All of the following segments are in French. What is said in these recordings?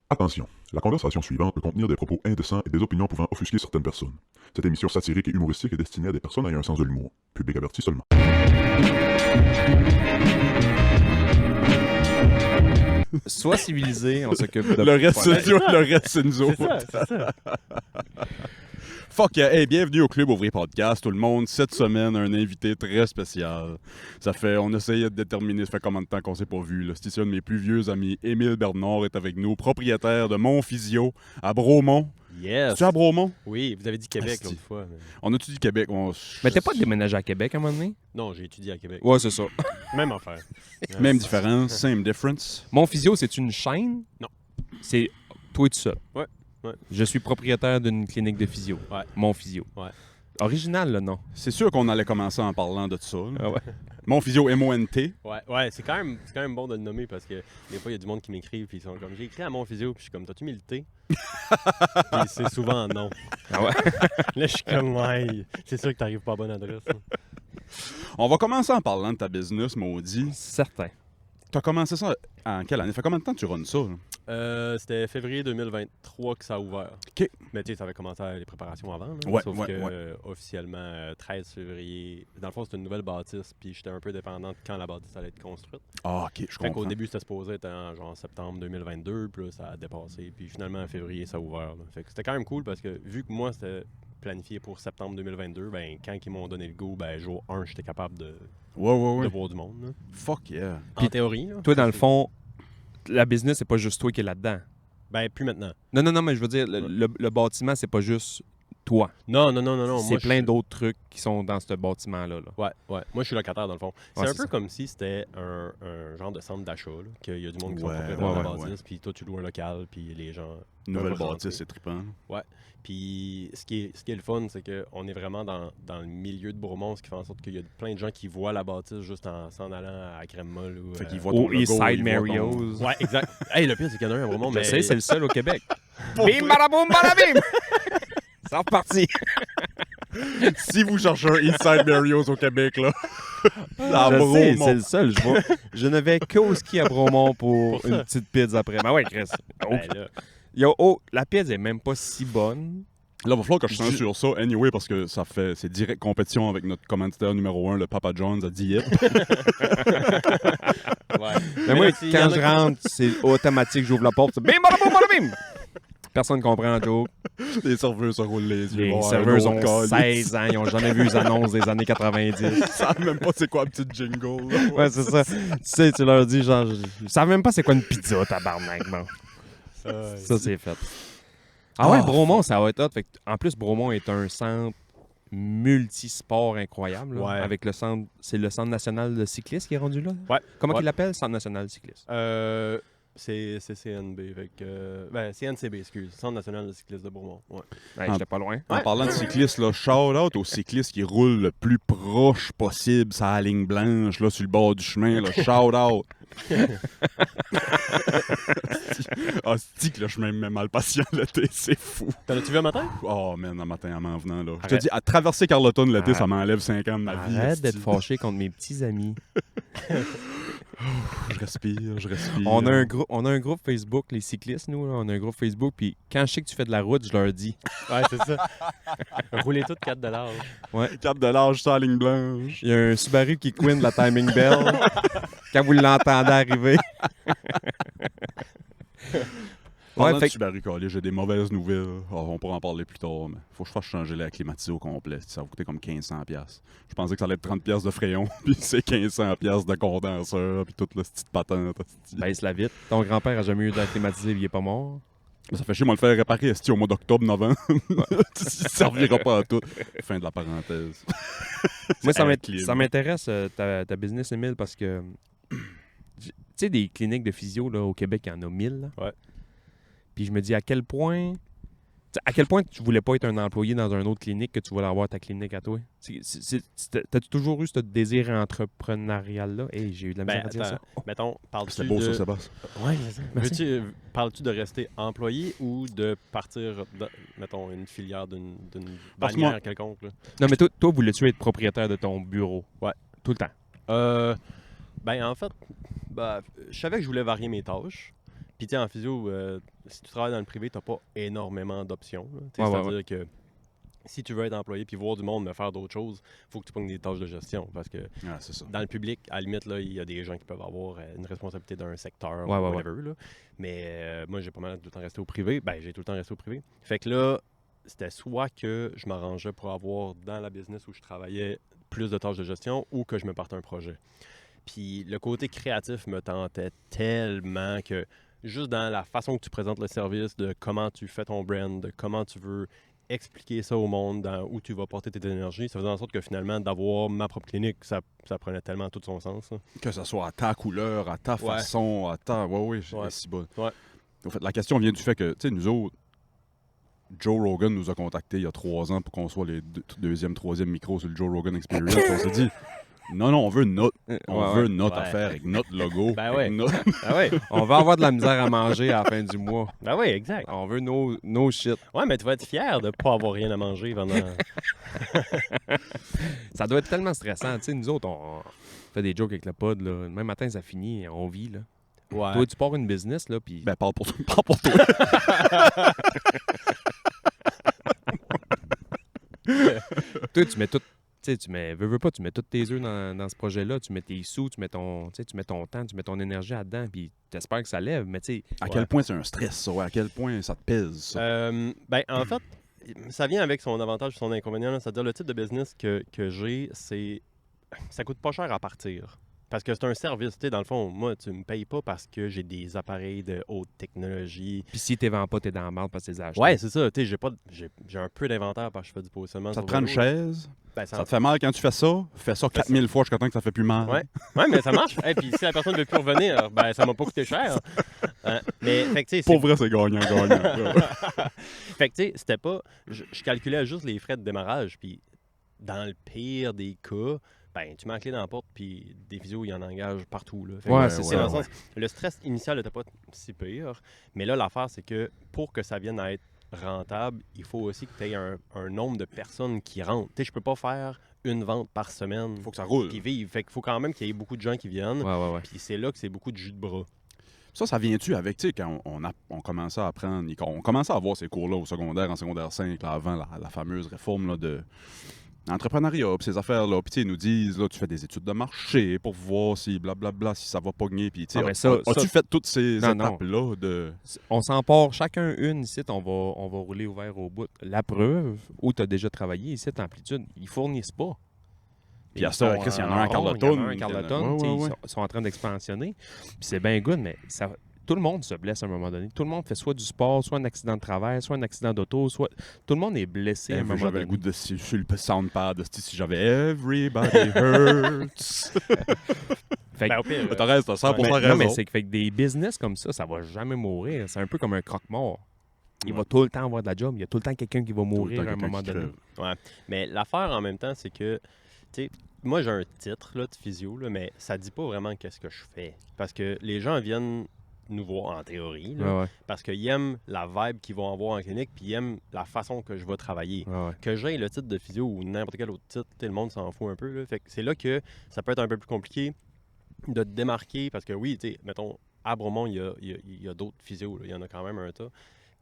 Attention, la conversation suivante peut contenir des propos indécents et des opinions pouvant offusquer certaines personnes. Cette émission satirique et humoristique est destinée à des personnes ayant un sens de l'humour. Public averti seulement. Sois civilisé, on s'occupe de... Le reste, c'est nous autres. C'est ça. Fuck yeah. Hey, bienvenue au Club Ouvrier Podcast, tout le monde. Cette semaine, un invité très spécial. On essayait de déterminer, ça fait combien de temps qu'on s'est pas vu. Là. C'est un de mes plus vieux amis, Émile Bernard, est avec nous, propriétaire de Mon Physio à Bromont. Yes. Tu es à Bromont? Oui, vous avez dit Québec Asti. l'autre fois. Mais... On a-tu dit Québec? Mais t'es pas déménagé à Québec à un moment donné? Non, j'ai étudié à Québec. Ouais, c'est ça. Même affaire. Même différence, same difference. Mon Physio, c'est une chaîne? Non. C'est toi et tout seul? Ouais. Je suis propriétaire d'une clinique de physio. Ouais. Mon Physio. Ouais. Original, là, non? C'est sûr qu'on allait commencer en parlant de ça. Là. Ah ouais. Mon Physio M-O-N-T. Ouais, c'est quand même bon de le nommer parce que des fois, il y a du monde qui m'écrive puis ils sont comme j'ai écrit à Mon Physio puis je suis comme t'as-tu mis le T? Puis c'est souvent non. Ah ouais? Là, je suis comme ouais, c'est sûr que t'arrives pas à bonne adresse. Hein. On va commencer en parlant de ta business, maudit. Certain. T'as commencé ça en quelle année? Ça fait combien de temps que tu runs ça? Là? C'était février 2023 que ça a ouvert. OK. Mais tu sais, ça avait commencé les préparations avant. Là, Ouais, sauf ouais, que ouais. officiellement, 13 février, dans le fond, c'était une nouvelle bâtisse, puis j'étais un peu dépendant de quand la bâtisse allait être construite. Ah, OK, je Fait comprends. qu'au début, c'était supposé être en genre septembre 2022, puis là, ça a dépassé. Puis finalement, en février, ça a ouvert. Là. Fait que c'était quand même cool parce que vu que moi, c'était planifié pour septembre 2022, ben quand ils m'ont donné le go, ben jour 1, j'étais capable de Ouais. voir du monde. Là. Fuck yeah. En théorie. Là, Toi, dans le fond, la business, c'est pas juste toi qui es là-dedans. Ben, plus maintenant. Non, mais je veux dire, le bâtiment, c'est pas juste toi. Non. C'est moi, plein d'autres trucs qui sont dans ce bâtiment-là. là. Ouais. Moi, je suis locataire, dans le fond. C'est Ouais, un c'est peu ça. comme si c'était un genre de centre d'achat, là, qu'il y a du monde qui sont Ouais, propriétaires de la ouais, bâtisse, puis toi, tu loues un local, puis les gens... Nouvelle peuvent bâtisse, rentrer. c'est trippant. Puis ce qui est le fun, c'est qu'on est vraiment dans le milieu de Bromont, ce qui fait en sorte qu'il y a plein de gens qui voient la bâtisse juste en s'en allant à Crème Molle. Ou, Fait qu'ils voient ton Au logo, East Side ils voient ton- Mario's. Ouais, exact. Hey, le pire, c'est qu'il y en a un à Bromont, Je mais... sais, c'est le seul au Québec. Bim, badaboum, badabim! C'est reparti. Si vous cherchez un East Side Mario's au Québec, là, à Je sais, Bromont. c'est le seul. Je ne vais qu'au ski à Bromont pour Pour une ça. petite pizza après. Ben ouais, Chris. Ben, là, La pizza est même pas si bonne. Là, il va falloir que je censure ça, anyway, parce que c'est direct compétition avec notre commanditaire numéro 1, le Papa John's à Dieppe. ouais. Mais moi, là, s'il y en quand a je qui- rentre, c'est automatique, j'ouvre la porte, c'est bim, badaboum, badabim! Personne ne comprend le joke. Les serveurs se roulent les yeux. Les Ouais, serveurs l'autre ont calice. 16 ans, ils n'ont jamais vu les annonces des années 90. Ils savent même pas c'est quoi un petit jingle. Là. Ouais, c'est ça. Tu sais, tu leur dis, genre, ils savent même pas c'est quoi une pizza, tabarnak. Bon. Ça, c'est fait. Ah ouais, Ah, Bromont, ça va être hot. Fait que, en plus, Bromont est un centre multisport incroyable. là, Ouais. Avec le centre, c'est le Centre national de cyclisme qui est rendu là? Ouais. Comment Ouais. il l'appelle? Centre national de cyclisme. C'est CNB, ben CNCB, excuse, Centre national de cyclisme de Bromont. Ouais. Ouais, Ah. j'étais pas loin. En parlant de cyclistes, là, shout-out aux cyclistes qui roulent le plus proche possible sur la ligne blanche, là, sur le bord du chemin. Là, shout-out. Hostie que le chemin me met mal patient l'été, c'est fou. T'en as-tu vu un matin? Oh man, un matin en m'en venant là. Je te Arrête. dis, à traverser Carleton l'été, Arrête. ça m'enlève 5 ans de ma vie. Arrête hostie. d'être fâché contre mes petits amis. Je respire. On a un groupe Facebook, les cyclistes, nous. Là, on a un groupe Facebook. Puis quand je sais que tu fais de la route, je leur dis. Ouais, c'est ça. Roulez toutes 4 $. 4 de l'âge sur la ligne blanche. Il y a un Subaru qui queen de la timing bell. Quand vous l'entendez arriver. Pendant Ouais, fait que Subaru Calais, j'ai des mauvaises nouvelles. Oh, on pourra en parler plus tard, mais faut que je fasse changer la climatisée au complet. Ça va coûter comme 1500$. Je pensais que ça allait être 30$ de frayon, puis c'est 1500$ de condenseur, puis toute la petite patente. hostie. baisse la vite. Ton grand-père a jamais eu d'air climatisé, il est pas mort. Ça fait chier, moi, le faire réparer esti, au mois d'octobre, novembre. Il servira pas à tout. Fin de la parenthèse. Moi, ça Clean. m'intéresse ta business, Émile, parce que tu sais, des cliniques de physio là, au Québec, il y en a 1000. Là. Ouais. Puis je me dis à quel point tu voulais pas être un employé dans une autre clinique que tu voulais avoir ta clinique à toi. T'as-tu toujours eu ce désir entrepreneurial-là? Hey, j'ai eu de la misère Ben, à dire attends, ça. mettons, parles-tu C'est beau de... ça, Sébastien. Ouais, c'est ça. Merci. Parles-tu de rester employé ou de partir, mettons, une filière d'une Parce que bannière moi- quelconque? Là? Non, mais toi, voulais-tu être propriétaire de ton bureau? Ouais. Tout le temps. Ben, en fait, je savais que je voulais varier mes tâches. Puis, tu sais, en physio, si tu travailles dans le privé, tu n'as pas énormément d'options. Ouais, C'est-à-dire que si tu veux être employé puis voir du monde mais faire d'autres choses, il faut que tu prennes des tâches de gestion. Parce que Ah, c'est ça. dans le public, à la limite, là, il y a des gens qui peuvent avoir une responsabilité d'un secteur Ouais, ou ouais, whatever. Là. Mais moi, j'ai pas mal tout le temps resté au privé. Ben, j'ai tout le temps resté au privé. Fait que là, c'était soit que je m'arrangeais pour avoir dans la business où je travaillais plus de tâches de gestion ou que je me partais un projet. Puis le côté créatif me tentait tellement que juste dans la façon que tu présentes le service, de comment tu fais ton brand, de comment tu veux expliquer ça au monde, où tu vas porter tes énergies, ça faisait en sorte que finalement, d'avoir ma propre clinique, ça prenait tellement tout son sens. Hein. Que ce soit à ta couleur, à ta façon, à ta... Oui, Ouais. c'est bon. Ouais. En fait, la question vient du fait que, tu sais, nous autres, Joe Rogan nous a contactés il y a 3 ans pour qu'on soit les deuxième, troisième micros sur le Joe Rogan Experience. On s'est dit, non, on veut notre, Ouais. affaire avec notre logo. Ben avec ouais. notre- Ah ouais, On va avoir de la misère à manger à la fin du mois. ben ouais, exact. On veut nos shit. Ouais, mais tu vas être fier de pas avoir rien à manger pendant... Ça doit être tellement stressant. Tu sais, nous autres, on fait des jokes avec le pod. Là. Même matin, ça finit, on vit. Là. Ouais. Toi, tu pars une business, là, puis... Ben, parle pour toi. Parle pour toi. Toi, tu mets tout... Tu sais, tu mets... Veux pas, tu mets tous tes œufs dans ce projet-là. Tu mets tes sous, tu mets ton temps, tu mets ton énergie là-dedans, puis t'espères que ça lève. Mais tu sais... À quel point c'est un stress, ça? Ouais? À quel point ça te pèse, ça? Ben, en fait, ça vient avec son avantage et son inconvénient. Là. C'est-à-dire, le type de business que j'ai, c'est... Ça coûte pas cher à partir. Parce que c'est un service. Tu sais, dans le fond, moi, tu me payes pas parce que j'ai des appareils de haute technologie. Puis si t'es vends pas, t'es dans la merde parce que t'es acheté. Ouais, c'est ça. Tu sais, j'ai un peu d'inventaire parce que je fais du positionnement. Ça sur te prend une vélo. chaise? Ben, Ça te fait mal quand tu fais ça? Fais ça 4000 fois jusqu'à temps que ça fait plus mal. Ouais. Ouais, mais ça marche. Et puis si la personne ne veut plus revenir, ben ça m'a pas coûté cher. Mais fait que tu sais, Pour vrai, c'est gagnant. fait que tu sais, c'était pas je calculais juste les frais de démarrage puis dans le pire des cas, ben tu mets la clé dans la porte puis des physios, il y en engage partout là. Fait que, Ouais, c'est ça. dans le sens, le stress initial n'était pas si pire, mais là l'affaire c'est que pour que ça vienne à être rentable, il faut aussi que tu aies un nombre de personnes qui rentrent. Tu sais, je peux pas faire une vente par semaine. Il faut que ça roule. Qui vivent. Fait qu'il faut quand même qu'il y ait beaucoup de gens qui viennent. Ouais. Puis c'est là que c'est beaucoup de jus de bras. Ça vient-tu avec, tu sais, quand on commençait à apprendre, on commençait à avoir ces cours-là au secondaire, en secondaire 5, là, avant la fameuse réforme là, de l'entrepreneuriat, puis ces affaires-là. Puis tu sais, ils nous disent, là, tu fais des études de marché pour voir si blablabla, si ça va pogner. Puis tu sais, as-tu fait toutes ces étapes-là de... On s'en part chacun une ici, on va rouler ouvert au bout. La preuve, où tu as déjà travaillé ici, Amplitude, ils fournissent pas. Puis à ça, Chris, il y en a un Carleton. Il y en a un Carleton, ils sont en train d'expansionner. Puis c'est bien good, mais tout le monde se blesse à un moment donné. Tout le monde fait soit du sport, soit un accident de travail, soit un accident d'auto, soit... Tout le monde est blessé à un moment J'avais donné. le goût de sur le soundpad, si j'avais Everybody Hurts. Fait que- Ben, au pire, T'as raison, t'as 100% raison. non, mais c'est que fait que des business comme ça va jamais mourir. C'est un peu comme un croque-mort. Il va tout le temps avoir de la job. Il y a tout le temps quelqu'un qui va mourir à un moment donné. Ouais. Mais l'affaire en même temps, c'est que, tu sais, moi j'ai un titre là, de physio, là, mais ça dit pas vraiment qu'est-ce que je fais. Parce que les gens viennent nous voir en théorie, là, Ouais. parce qu'ils aiment la vibe qu'ils vont avoir en clinique, puis ils aiment la façon que je vais travailler. Ouais. Que j'ai le titre de physio ou n'importe quel autre titre, le monde s'en fout un peu. Là. Fait que c'est là que ça peut être un peu plus compliqué de te démarquer, parce que oui, tu sais, mettons, à Bromont, il y a d'autres physios, là. Il y en a quand même un tas.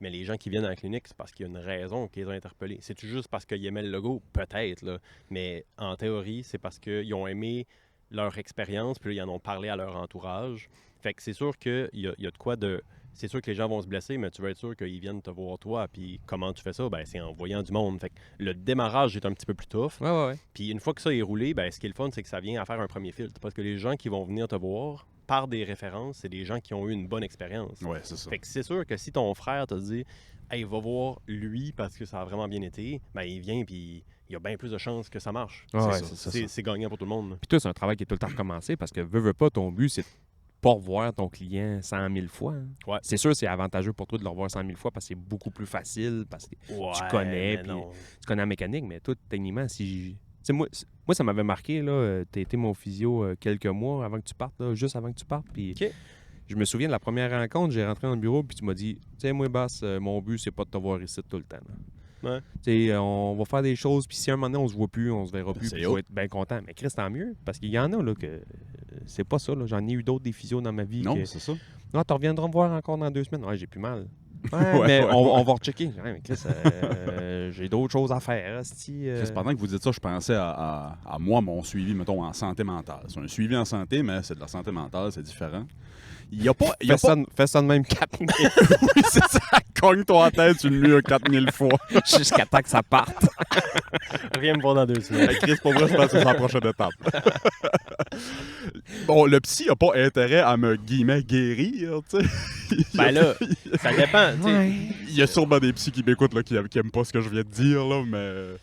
Mais les gens qui viennent à la clinique, c'est parce qu'il y a une raison qu'ils les ont interpellés. C'est-tu juste parce qu'ils aimaient le logo? Peut-être, là. Mais en théorie, c'est parce qu'ils ont aimé leur expérience, puis là, ils en ont parlé à leur entourage. Fait que c'est sûr qu'il y a de quoi de... C'est sûr que les gens vont se blesser, mais tu vas être sûr qu'ils viennent te voir toi. Puis comment tu fais ça? Ben, c'est en voyant du monde. Fait que le démarrage est un petit peu plus tough. Ouais. Puis une fois que ça est roulé, ben, ce qui est le fun, c'est que ça vient à faire un premier filtre. Parce que les gens qui vont venir te voir, par des références, c'est des gens qui ont eu une bonne expérience. Ouais, c'est ça. Fait que c'est sûr que si ton frère te dit « Hey, va voir lui parce que ça a vraiment bien été », ben il vient puis il y a bien plus de chances que ça marche. Ouais, C'est gagnant pour tout le monde. Puis toi, c'est un travail qui est tout le temps recommencé parce que veux pas, ton but, c'est de pas revoir ton client 100 000 fois. Hein. Ouais. C'est sûr, c'est avantageux pour toi de le revoir 100 000 fois parce que c'est beaucoup plus facile, parce que tu connais, puis tu connais la mécanique, mais toi, techniquement, si... Tu sais, moi, ça m'avait marqué, là, t'as été mon physio quelques mois avant que tu partes, là, juste avant que tu partes, puis OK. je me souviens de la première rencontre, j'ai rentré dans le bureau, puis tu m'as dit, tu sais, moi, Bass, mon but, c'est pas de te voir ici tout le temps. Là. Ouais. Tu sais, on va faire des choses, puis si à un moment donné, on se voit plus, on se verra plus, C'est puis je vais être bien content. Mais Chris, tant mieux, parce qu'il y en a, là, que c'est pas ça, là. J'en ai eu d'autres des physios dans ma vie. Non, que c'est ça. Ah, tu reviendras me voir encore dans 2 semaines. Ouais, j'ai plus mal. Ouais, mais on va rechecker. Ouais, mais Chris, j'ai d'autres choses à faire. Pendant que vous dites ça, je pensais à moi, mon suivi, mettons, en santé mentale. C'est un suivi en santé, mais c'est de la santé mentale, c'est différent. Il n'y a pas... Fais ça de même 4000 Oui, c'est ça. Cogne-toi en tête une nuit 4000 fois. jusqu'à temps que ça parte. Rien me voir dans 2 semaines. Hey, Chris, pour vrai, je pense que c'est la prochaine étape. Bon, le psy n'a pas intérêt à me, guillemets, guérir, tu sais. Ben là, ça dépend. tu sais. Il y a sûrement des psys qui m'écoutent là, qui aiment pas ce que je viens de dire, là, mais...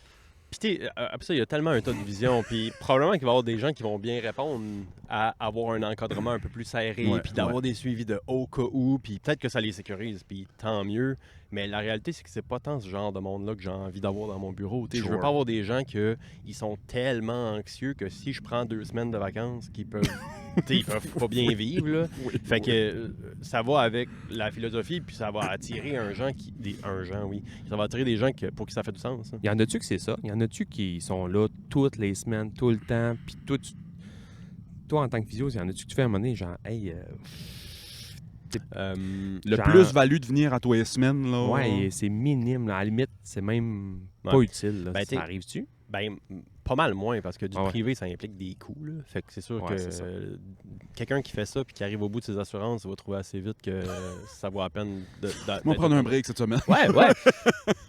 Puis tu sais, après ça, il y a tellement un tas de visions. Puis probablement qu'il va y avoir des gens qui vont bien répondre à avoir un encadrement un peu plus serré, Ouais, puis d'avoir des suivis de au cas où, puis peut-être que ça les sécurise, puis tant mieux. Mais la réalité, c'est que c'est pas tant ce genre de monde-là que j'ai envie d'avoir dans mon bureau. Tu sais, Je veux Sure. pas avoir des gens qui sont tellement anxieux que si je prends 2 semaines de vacances, qu'ils peuvent, tu sais, ils peuvent pas bien vivre. Là. Fait que ça va avec la philosophie, puis ça va attirer ça va attirer des gens pour qui ça fait du sens. Hein. Il y en a-tu que c'est ça? Il y en a-tu qui sont là toutes les semaines, tout le temps, puis toi, en tant que physio, il y en a-tu que tu fais à un moment donné, genre, hey, Le genre- plus-value de venir à tous les semaines, là... ouais, c'est minime, là. À la limite, c'est même pas Ouais. utile. Là. Ben, t'sais- ça arrive-tu? Ben, pas mal moins, parce que du Ah ouais. privé, ça implique des coûts. Là. Fait que c'est sûr Ouais, que c'est ça. quelqu'un qui fait ça puis qui arrive au bout de ses assurances va trouver assez vite que ça vaut la peine de. On va prendre un break cette semaine. Ouais, ouais.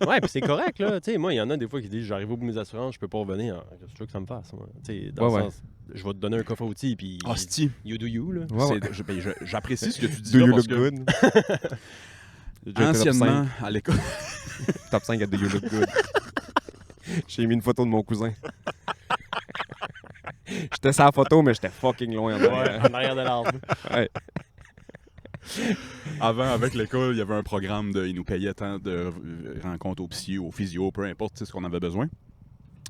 Ouais, puis c'est correct, là. Tu sais, moi, il y en a des fois qui disent j'arrive au bout de mes assurances, je peux pas revenir. Qu'est-ce que tu veux que ça me fasse, moi? Tu sais, dans Ouais, le sens, je vais te donner un coffre à outils, puis Hostie. you do you, là. Ouais, J'apprécie ce que tu dis Do là, you parce look que good? J'ai été anciennement, à l'école... top 5 à Do you look good? J'ai mis une photo de mon cousin. J'étais sur la photo, mais j'étais fucking loin en Ouais, arrière. en arrière de l'arbre. Ouais. Avant, avec l'école, il y avait un programme ils nous payaient tant de rencontres au psy, au physio, peu importe tu sais, ce qu'on avait besoin.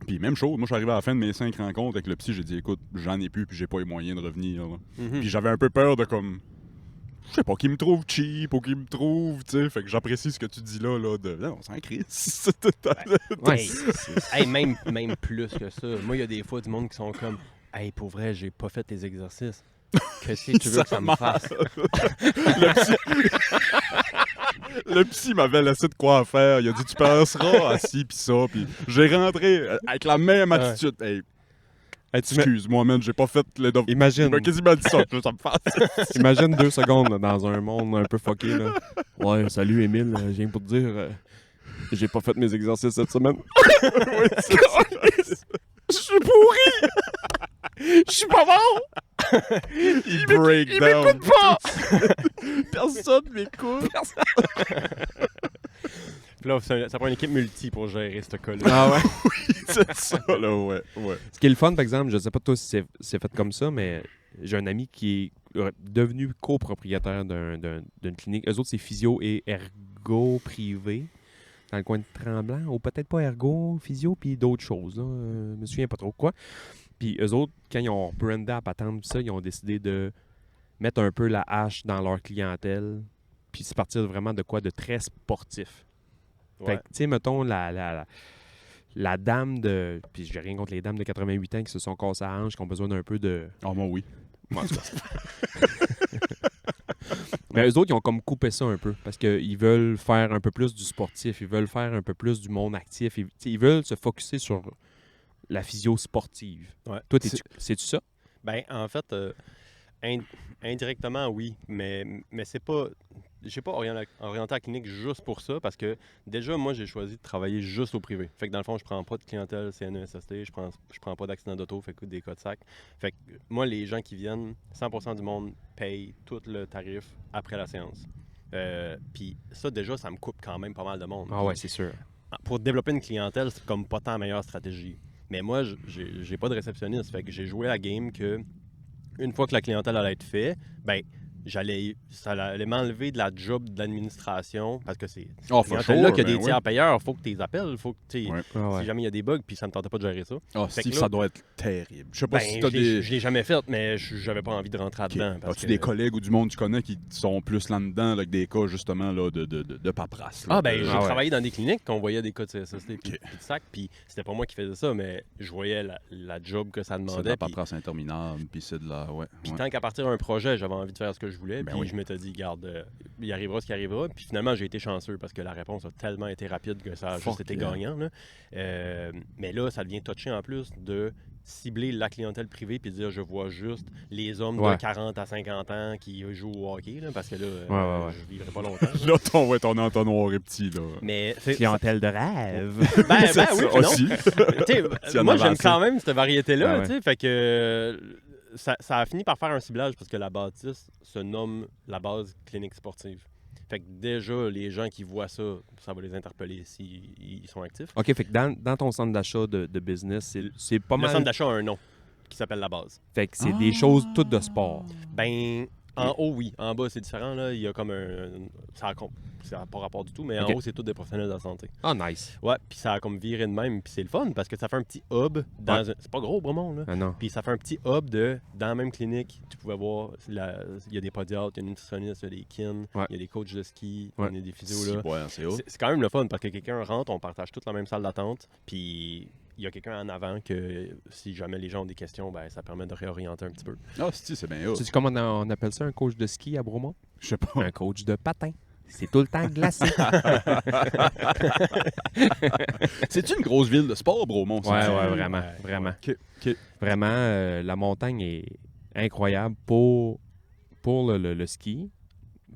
Puis même chose, moi je suis arrivé à la fin de mes 5 rencontres avec le psy, j'ai dit écoute, j'en ai plus puis j'ai pas les moyens de revenir. Là. Mhm. Puis j'avais un peu peur de comme je sais pas, qu'il me trouve cheap ou qu'il me trouve, tu sais, fait que j'apprécie ce que tu dis là de non, on s'en crisse. Ouais. Hey, même plus que ça. Moi, il y a des fois du monde qui sont comme hey, pour vrai, j'ai pas fait tes exercices. Qu'est-ce que tu veux que ça me fasse? Le psy m'avait laissé de quoi faire. Il a dit tu penseras à ci pis ça. Puis j'ai rentré avec la même attitude. Hey, Hey, excuse-moi, man, j'ai pas fait le devoir. Imagine. Il m'a quasiment dit ça, que ça me fasse. Imagine 2 secondes là, dans un monde un peu fucké. Là. Ouais, salut Émile, je viens pour te dire, j'ai pas fait mes exercices cette semaine. Oui, c'est ça. Je suis pourri! Je suis pas bon! Il break down. m'écoute pas! Personne m'écoute. Puis là, ça prend une équipe multi pour gérer ce cas-là. Ah ouais? C'est ça, là, ouais. Ce qui est le fun, par exemple, je sais pas toi si c'est fait comme ça, mais j'ai un ami qui est devenu copropriétaire d'une clinique. Eux autres, c'est physio et ergo privé dans le coin de Tremblant. Ou peut-être pas ergo, physio, puis d'autres choses. Là. Je me souviens pas trop quoi. Puis eux autres, quand ils ont brandé à patente, pis ça, ils ont décidé de mettre un peu la hache dans leur clientèle. Puis c'est partir vraiment de quoi de très sportif. Fait que, tu sais, mettons, la dame de... Puis j'ai rien contre les dames de 88 ans qui se sont cassées la hanche, qui ont besoin d'un peu de... Oh, moi, oui. Mais eux autres, ils ont comme coupé ça un peu, parce qu'ils veulent faire un peu plus du sportif, ils veulent faire un peu plus du monde actif, ils veulent se focusser sur la physio sportive. Ouais. Toi, c'est-tu ça? Ben, en fait, indirectement, oui, mais c'est pas... J'ai pas orienté la clinique juste pour ça, parce que déjà, moi, j'ai choisi de travailler juste au privé. Fait que dans le fond, je prends pas de clientèle CNESST, je prends pas d'accident d'auto, fait que des cas de sac. Fait que moi, les gens qui viennent, 100% du monde paye tout le tarif après la séance. Puis ça, déjà, ça me coupe quand même pas mal de monde. Ah ouais, c'est sûr. Pour développer une clientèle, c'est comme pas tant la meilleure stratégie. Mais moi, j'ai pas de réceptionniste, fait que j'ai joué la game que une fois que la clientèle allait être faite, ben ça allait m'enlever de la job de l'administration parce que c'est Oh, for là sure, qu'il y a ben des tiers payeurs, faut que tu les appelles, faut que tu Ouais. si jamais il y a des bugs puis ça me tentait pas de gérer ça. Ah, Fait Steve, que là- ça doit être terrible. Je sais pas Ben, si t'as je l'ai des... jamais fait, mais j'avais pas envie de rentrer Ok. dedans. parce As-tu que- des collègues ou du monde que tu connais qui sont plus là-dedans, là, avec des cas, justement, là, de paperasse? Là, Ah, ben, de- j'ai ouais. travaillé dans des cliniques qu'on voyait des cas de CSST puis Ok. de sac, puis c'était pas moi qui faisais ça, mais je voyais la job que ça C'est de demandait. la Puis paperasse interminable, puis c'est de la... Ouais. Puis ouais. tant qu'à partir d'un projet, j'avais envie de faire ce que je voulais. Ben Puis oui. je m'étais dit, garde, il arrivera ce qui arrivera. Puis finalement, j'ai été chanceux parce que la réponse a tellement été rapide que ça a Fuck juste été yeah. gagnant. Là. Mais là, ça devient touché en plus de cibler la clientèle privée puis dire je vois juste les hommes Ouais. de 40 à 50 ans qui jouent au hockey là, parce que là, Ouais. je vivrai pas longtemps. Là, ton entonnoir est petit, là. Mais c'est- Clientèle de rêve. ben C'est oui, ça puis non. aussi. T'sais, S'il y en moi, avait j'aime assez. quand même cette variété-là. Ah ouais. T'sais, fait que ça a fini par faire un ciblage parce que la bâtisse se nomme la base clinique sportive. Fait que déjà, les gens qui voient ça, ça va les interpeller s'ils sont actifs. OK, fait que dans ton centre d'achat de business, c'est pas Le mal... centre d'achat a un nom qui s'appelle la base. Fait que c'est des choses toutes de sport. Ben, en haut, oui. En bas, c'est différent. Là. Il y a comme ça n'a pas rapport du tout, mais Ok. en haut, c'est tous des professionnels de la santé. Ah, nice. Ouais, puis ça a comme viré de même, puis c'est le fun parce que ça fait un petit hub dans un... C'est pas gros, Bromont, là. Ah non. Puis ça fait un petit hub dans la même clinique. Tu pouvais voir, il y a des podiatres, il y a une nutritionniste, il y a des kin, Ouais. il y a des coachs de ski, Ouais. il y a des physios là. Ouais, c'est haut. C'est quand même le fun parce que quelqu'un rentre, on partage toute la même salle d'attente, puis il y a quelqu'un en avant que si jamais les gens ont des questions, ben ça permet de réorienter un petit peu. Ah, c'est bien haut. Sais-tu comment on appelle ça, un coach de ski à Bromont? Je sais pas. Un coach de patin. C'est tout le temps glacé. C'est-tu une grosse ville de sport, Bromont? Ouais, c'est-tu? vraiment, Ouais. vraiment. OK. Vraiment, la montagne est incroyable pour le ski,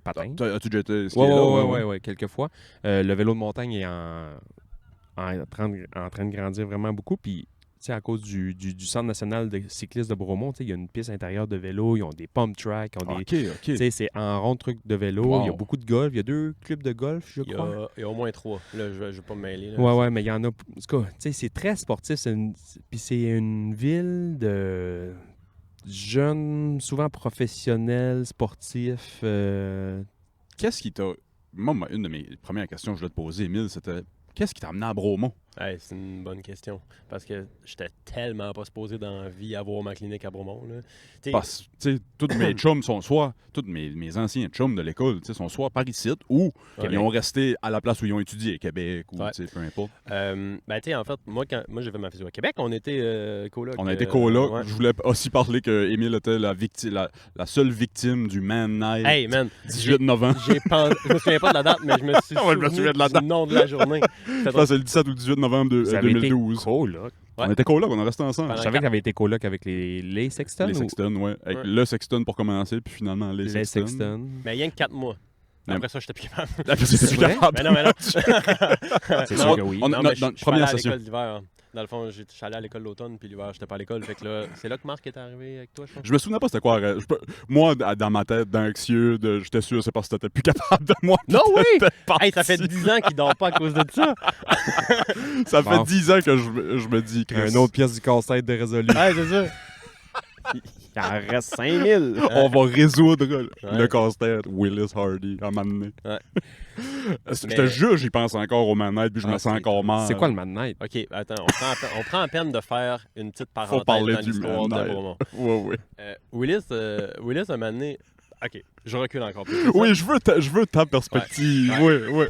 patin. As-tu déjà été skier Ouais, là? ouais, quelques fois. Le vélo de montagne est en train de grandir vraiment beaucoup. Puis, tu sais, à cause du Centre national de cyclistes de Bromont, tu sais, il y a une piste intérieure de vélo, ils ont des pump tracks, ils ont des... OK. Tu sais, c'est en rond de trucs de vélo. Wow. Il y a beaucoup de golf. Il y a 2 clubs de golf, je Il y crois. a au moins 3. Là, je vais pas me mêler. Là. Ouais, mais il y en a... En tout cas, tu sais, c'est très sportif. Puis c'est une ville de jeunes, souvent professionnels, sportifs. Qu'est-ce qui t'a... Moi, une de mes premières questions que je voulais te poser, Émile, c'était... Qu'est-ce qui t'a amené à Bromont? Hey, c'est une bonne question. Parce que j'étais tellement pas supposé dans la vie avoir ma clinique à Bromont. Là. T'sais, Parce que, tu sais, tous mes chums sont soit... Tous mes anciens chums de l'école, tu sais, sont soit par ici ou Ouais. ils ont resté à la place où ils ont étudié, à Québec ou, Ouais. tu sais, peu importe. ben, tu sais, en fait, moi, j'ai fait ma physio à Québec, on était coloc. On a été coloc. ouais. Je voulais aussi parler que Émile était la seule victime du Man Night. Hey, man, 18 novembre. je me souviens pas de la date, mais je me suis Ouais, je me souvenu souviens de la date. du nom de la journée. Je pense que c'est le 17 ou 18 novembre Vous avez été 2012. coloc. On était coloc, on est resté ensemble. Pendant Je savais que tu avais été coloc avec les Sexton. Les Sexton, ouais. Avec Ouais. le Sexton pour commencer, puis finalement les Les Sexton. Sexton. Mais rien que 4 mois. Après ça, j'étais plus capable. Après, c'est C'est plus vrai? capable. Mais non, mais non. C'est Non, sûr que oui. on- non, dans- mais je dans suis pas allé première à session. l'école d'hiver. Dans le fond, je suis allé à l'école l'automne, puis l'hiver, j'étais pas à l'école. Fait que là, c'est là que Marc est arrivé avec toi, je pense. Je me souvenais pas c'était quoi. Moi, dans ma tête, d'anxieux, j'étais sûr c'est parce que t'étais plus capable de moi. Non, oui! T'étais parti. Hey, ça fait 10 ans qu'il dort pas à cause de ça. Ça fait Bon. 10 ans que je me dis que Une autre pièce du casse-tête de résolu. Ouais, c'est ça. Il en reste 5000. on va résoudre le Ouais. casse-tête Willis Hardy à un moment donné. Ouais. Je Mais- te jure, j'y pense encore au manette, puis je me Ah, sens c'est- encore mal. C'est quoi le Man Night? OK, attends, on prend la peine de faire une petite parenthèse parler dans du l'histoire de Man Bromont. Ouais. Willis, a un moment donné... OK, je recule encore plus. Oui, je veux ta perspective. Oui.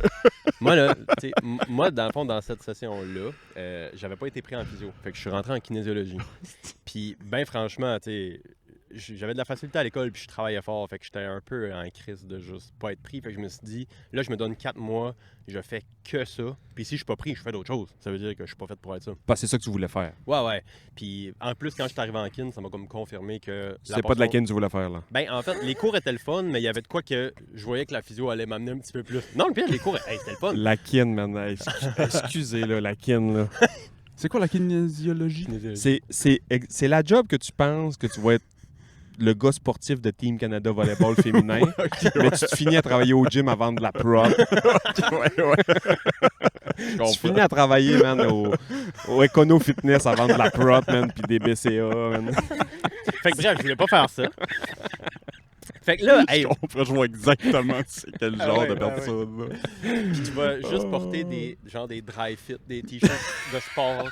Moi, là, tu sais, moi, dans le fond, dans cette session-là, j'avais pas été pris en physio. Fait que je suis rentré en kinésiologie. Puis, ben franchement, tu sais, j'avais de la facilité à l'école, puis je travaillais fort. Fait que j'étais un peu en crise de juste pas être pris. Fait que je me suis dit, là, je me donne 4 mois, je fais que ça. Puis si je suis pas pris, je fais d'autres choses. Ça veut dire que je suis pas fait pour être ça. Parce que c'est ça que tu voulais faire. Ouais. Puis, en plus, quand je suis arrivé en kin, ça m'a comme confirmé que... C'est pas de la kin que tu voulais faire, là. Ben, en fait, les cours étaient le fun, mais il y avait de quoi que je voyais que la physio allait m'amener un petit peu plus. Non, le pire, les cours, hey, c'était le fun. La kin, man. Excusez, là, la kin, là. C'est quoi la kinésiologie? C'est la job que tu penses que tu vas être le gars sportif de Team Canada Volleyball féminin, mais tu te finis à travailler au gym à vendre de la prop. Tu finis à travailler, man, au Econo Fitness à vendre de la prop, man, puis des BCA, man. Fait que bref, je voulais pas faire ça. Fait que là, hey, Je vois exactement c'est quel genre ouais, de ouais, personne. là. puis tu vas juste porter des dry fit, des t-shirts de sport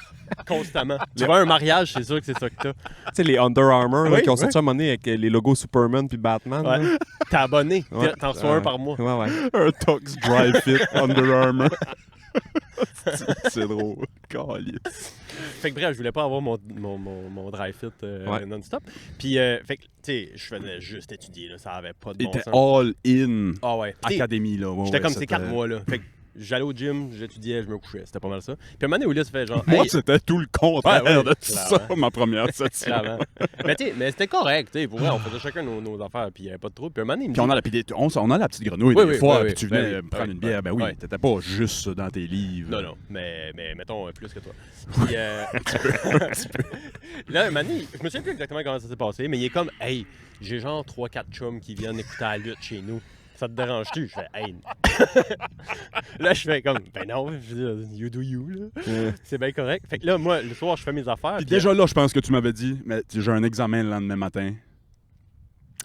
constamment. Tu vas à un mariage, c'est sûr que c'est ça que t'as. Tu sais, les Under Armour, là, Oui, qui ont oui. sorti à un moment donné avec les logos Superman puis Batman. Ouais. là. T'es abonné, Ouais. t'en reçois un par mois. Ouais. Un Tux Dry Fit Under Armour. C'est drôle. Calice. Fait que bref, je voulais pas avoir mon dry fit non-stop. Puis, fait que, tu sais, je faisais juste étudier, là, ça avait pas de bon T'étais sens. all in. Ah ouais. T'sais, Académie, là. Ouais, j'étais ouais, comme ces c'était- 4 mois, là. Fait que j'allais au gym, j'étudiais, je me couchais. C'était pas mal ça. Puis un moment donné, Willis fait genre. Moi, hey, c'était tout le contraire Ouais, ouais, de ça, clairement. ma première session. clairement. mais tu sais, mais c'était correct, tu sais. Pour vrai, on faisait chacun nos affaires, puis il n'y avait pas de trouble. Puis un moment donné, il me Puis dit. on a la petite grenouille Oui, des oui, fois, oui, puis tu oui, venais oui, me prendre oui, une bière. Ben oui, oui. t'étais pas juste dans tes livres. Non, non, mais mettons plus que toi. Puis, là, un moment donné, je me souviens plus exactement comment ça s'est passé, mais il est comme, hey, j'ai genre 3-4 chums qui viennent écouter la lutte chez nous. Ça te dérange-tu? Je fais, hey. Là, je fais comme, ben non, je veux dire, you do you, là. C'est bien correct. Fait que là, moi, le soir, je fais mes affaires. Puis puis, déjà là, je pense que tu m'avais dit, mais j'ai un examen le lendemain matin.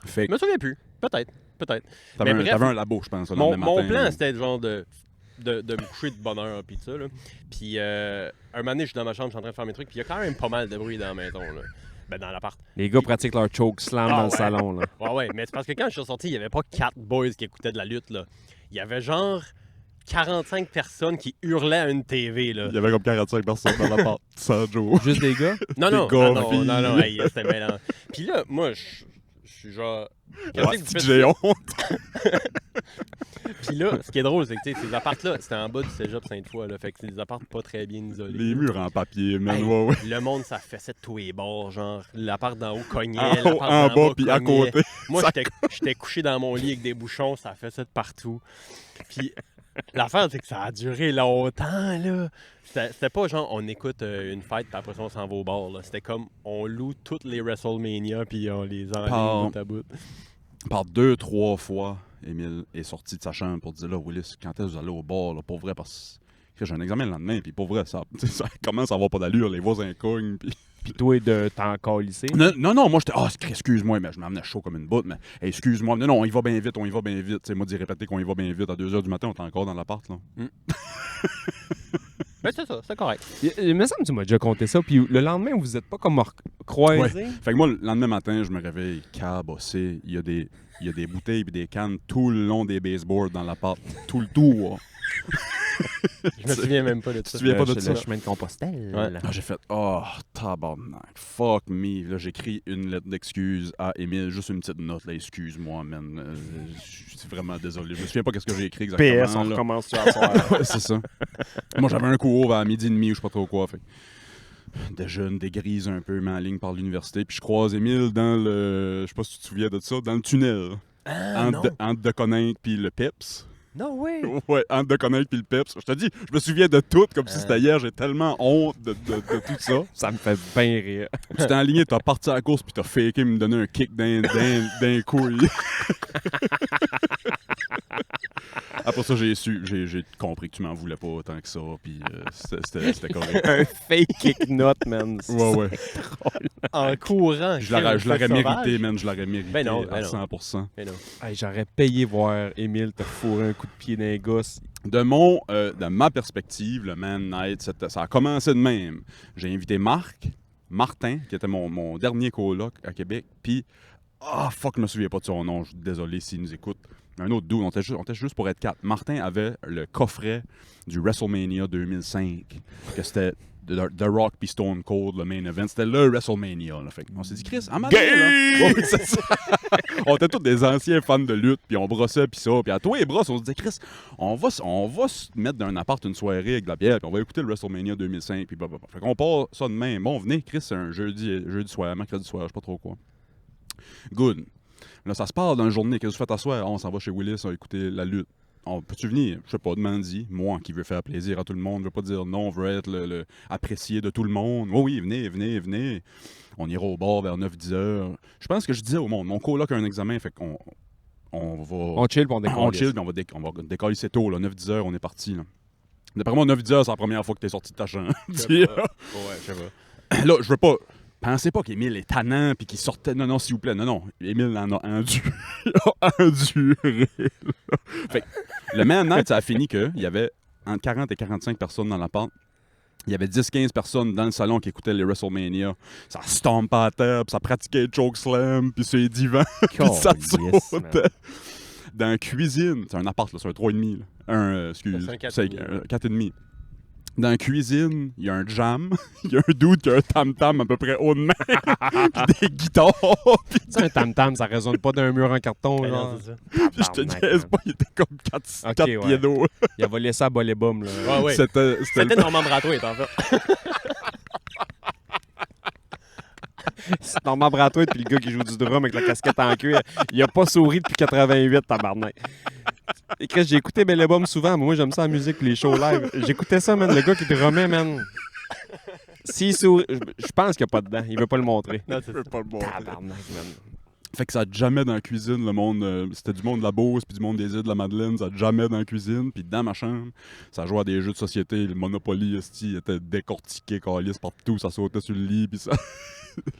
Fait je que me souviens plus. Peut-être. t'avais mais bref, t'avais un labo, je pense, le Mon lendemain matin. plan, c'était genre de me coucher de bonne heure, puis ça, là. Puis, un moment donné, je suis dans ma chambre, je suis en train de faire mes trucs, puis il y a quand même pas mal de bruit dans la maison, là. Ben, dans l'appart. Les gars pratiquent leur choke slam Ah, dans le ouais. salon. Là. Ouais, mais c'est parce que quand je suis sorti, il n'y avait pas 4 boys qui écoutaient de la lutte, là. Il y avait genre 45 personnes qui hurlaient à une TV, là. Il y avait comme 45 personnes dans l'appart. 100 jours. Juste des gars? Non, Des non, gars, ah, non, filles. non, hey, c'était mêlant. Puis là, moi, je suis genre... Qu'est-ce Ouais, que vous c'est faites? que j'ai honte. Puis là, ce qui est drôle, c'est que tu sais, ces apparts-là, c'était en bas du cégep Sainte-Foy, là. Fait que c'est des apparts pas très bien isolés. Les murs en papier, man. Hey, Ouais, ouais. Le monde, ça fessait de tous les bords, genre, l'appart d'en haut cognait, En haut, l'appart en d'en bas, bas puis à cognait. côté. Moi, j'étais couché dans mon lit avec des bouchons, ça fessait de partout. Puis l'affaire, c'est que ça a duré longtemps, là. C'était pas genre, on écoute une fête, puis après ça, on s'en va au bar, là. C'était comme, on loue toutes les WrestleMania, puis on les enligne bout à bout. Par 2-3 fois, Émile est sorti de sa chambre pour dire là, Willis, quand est-ce que vous allez au bar, là, pour vrai, parce que j'ai un examen le lendemain, puis pour vrai, ça commence à avoir pas d'allure, les voisins cognent, puis... Puis toi, t'es encore lycée. Non, moi j'étais, excuse-moi, mais je m'amenais chaud comme une botte, mais hey, excuse-moi, non, on y va bien vite, Tu sais, moi, d'y répéter qu'on y va bien vite, à 2h du matin, on est encore dans l'appart, là. Ben, c'est ça, c'est correct. Il me semble que tu m'as déjà conté ça. Puis le lendemain, vous êtes pas comme croisés. Fait que moi, le lendemain matin, je me réveille cabossé. Il y a des bouteilles et des cannes tout le long des baseboards dans l'appart, tout le tour. Je me souviens même pas de Tu te ça. souviens pas de C'est ça? le chemin de Compostelle. Ouais. Ah, j'ai fait « Oh, tabarnak, fuck me ». Là, j'écris une lettre d'excuse à Émile, juste une petite note, là, « Excuse-moi, man, je suis vraiment désolé. » Je me souviens pas qu'est-ce que j'ai écrit exactement. PS, on là. recommence sur la soirée. Ouais, c'est ça. Moi, j'avais un cours à 12h30 ou je sais pas trop quoi. Fait. Des jeunes, des grises un peu, mais en ligne par l'université. Puis je croise Émile dans le... Je sais pas si tu te souviens de ça, dans le tunnel. Ah, non. Entre De Coninck puis le Peps. Non, oui. Ouais, entre De Coninck puis le Peps. Je te dis, je me souviens de tout comme si c'était hier. J'ai tellement honte de tout ça. Ça me fait bien rire. Tu t'es aligné, t'as parti à la course puis t'as faké me donner un kick d'un couille. Après ça, j'ai compris que tu m'en voulais pas autant que ça, puis c'était correct. Un fake kick note, man. Ouais. En courant. Je l'aurais sauvage. mérité, man. Je l'aurais mérité Ben non, à ben non. 100%. Mais non. Hey, j'aurais payé voir Émile te fourrer un coup de pied dans les gosses. De ma perspective, le Man Night, ça a commencé de même. J'ai invité Martin, qui était mon dernier coloc à Québec, puis fuck, je me souviens pas de son nom. Je suis désolé s'il nous écoute. Un autre dude, on était juste pour être 4. Martin avait le coffret du WrestleMania 2005, que c'était The Rock puis Stone Cold, le main event. C'était le WrestleMania. Là. Fait on s'est dit, Chris, en matin, là... Ouais, c'est ça. On était tous des anciens fans de lutte, puis on brossait, puis ça. Puis à toi et brosses, on se disait, Chris, on va se mettre dans un appart une soirée avec de la bière, puis on va écouter le WrestleMania 2005, puis blablabla. Fait qu'on part ça demain. Bon, venez, Chris, c'est un jeudi soir, mercredi soir, je sais pas trop quoi. Good. Là, ça se passe dans la journée. Qu'est-ce que vous faites à soir? On s'en va chez Willis, on va écouter la lutte. Peux-tu venir? Je sais pas, demande-y. Moi qui veux faire plaisir à tout le monde, je veux pas dire non, on veut être le apprécié de tout le monde. Oh oui, venez. On ira au bar vers 9-10 heures. Je pense que je disais au monde, mon coloc a un examen, fait qu'on va... On chill puis on décolle. On chill, puis on va décoller c'est tôt, là, 9-10 heures, on est parti. Là. D'après moi, 9-10 heures, c'est la première fois que t'es sorti de ta chambre. Ouais, je sais pas. Là, je veux pas... Pensez pas qu'Émile est tannant puis qu'il sortait. Non, s'il vous plaît. Non. Émile en a enduré. Fait que le Man Night, ça a fini qu'il y avait entre 40 et 45 personnes dans l'appart. Il y avait 10-15 personnes dans le salon qui écoutaient les WrestleMania. Ça stompait à terre, puis ça pratiquait le chokeslam, puis c'est divin, puis ça sautait. Dans la cuisine, c'est un appart, là, c'est un 3,5. Excuse, C'est un 4,5. c'est un 4,5. Dans la cuisine, il y a un jam, il y a un dude qui a un tam-tam à peu près haut de main, puis des guitares. Tu sais, un tam-tam, ça résonne pas d'un mur en carton, Ben non, genre. c'est ça. Puis je te niaise pas, il était comme 4 ouais. pieds d'eau. Il a volé ça à Bolébum, là. Ouais, ouais. C'était C'était Normand Brathwaite, en fait. C'est Normand Brathwaite, puis le gars qui joue du drum avec la casquette en cuir, il a pas souri depuis 88, tabarnak. Et Chris, j'ai écouté Bolébum souvent, mais moi j'aime ça la musique, les shows live. J'écoutais ça, man, le gars qui drummait, man. S'il sourit, je pense qu'il n'y a pas dedans, il veut pas le montrer. Non, c'est ça. pas le bon. Tabarnak, man. Fait que ça a jamais dans la cuisine, le monde, c'était du monde de la Beauce puis du monde des îles de la Madeleine, ça a jamais dans la cuisine. Puis dans ma chambre, ça jouait à des jeux de société, le Monopoly, esti, était décortiqué, calice partout, ça sautait sur le lit, puis ça...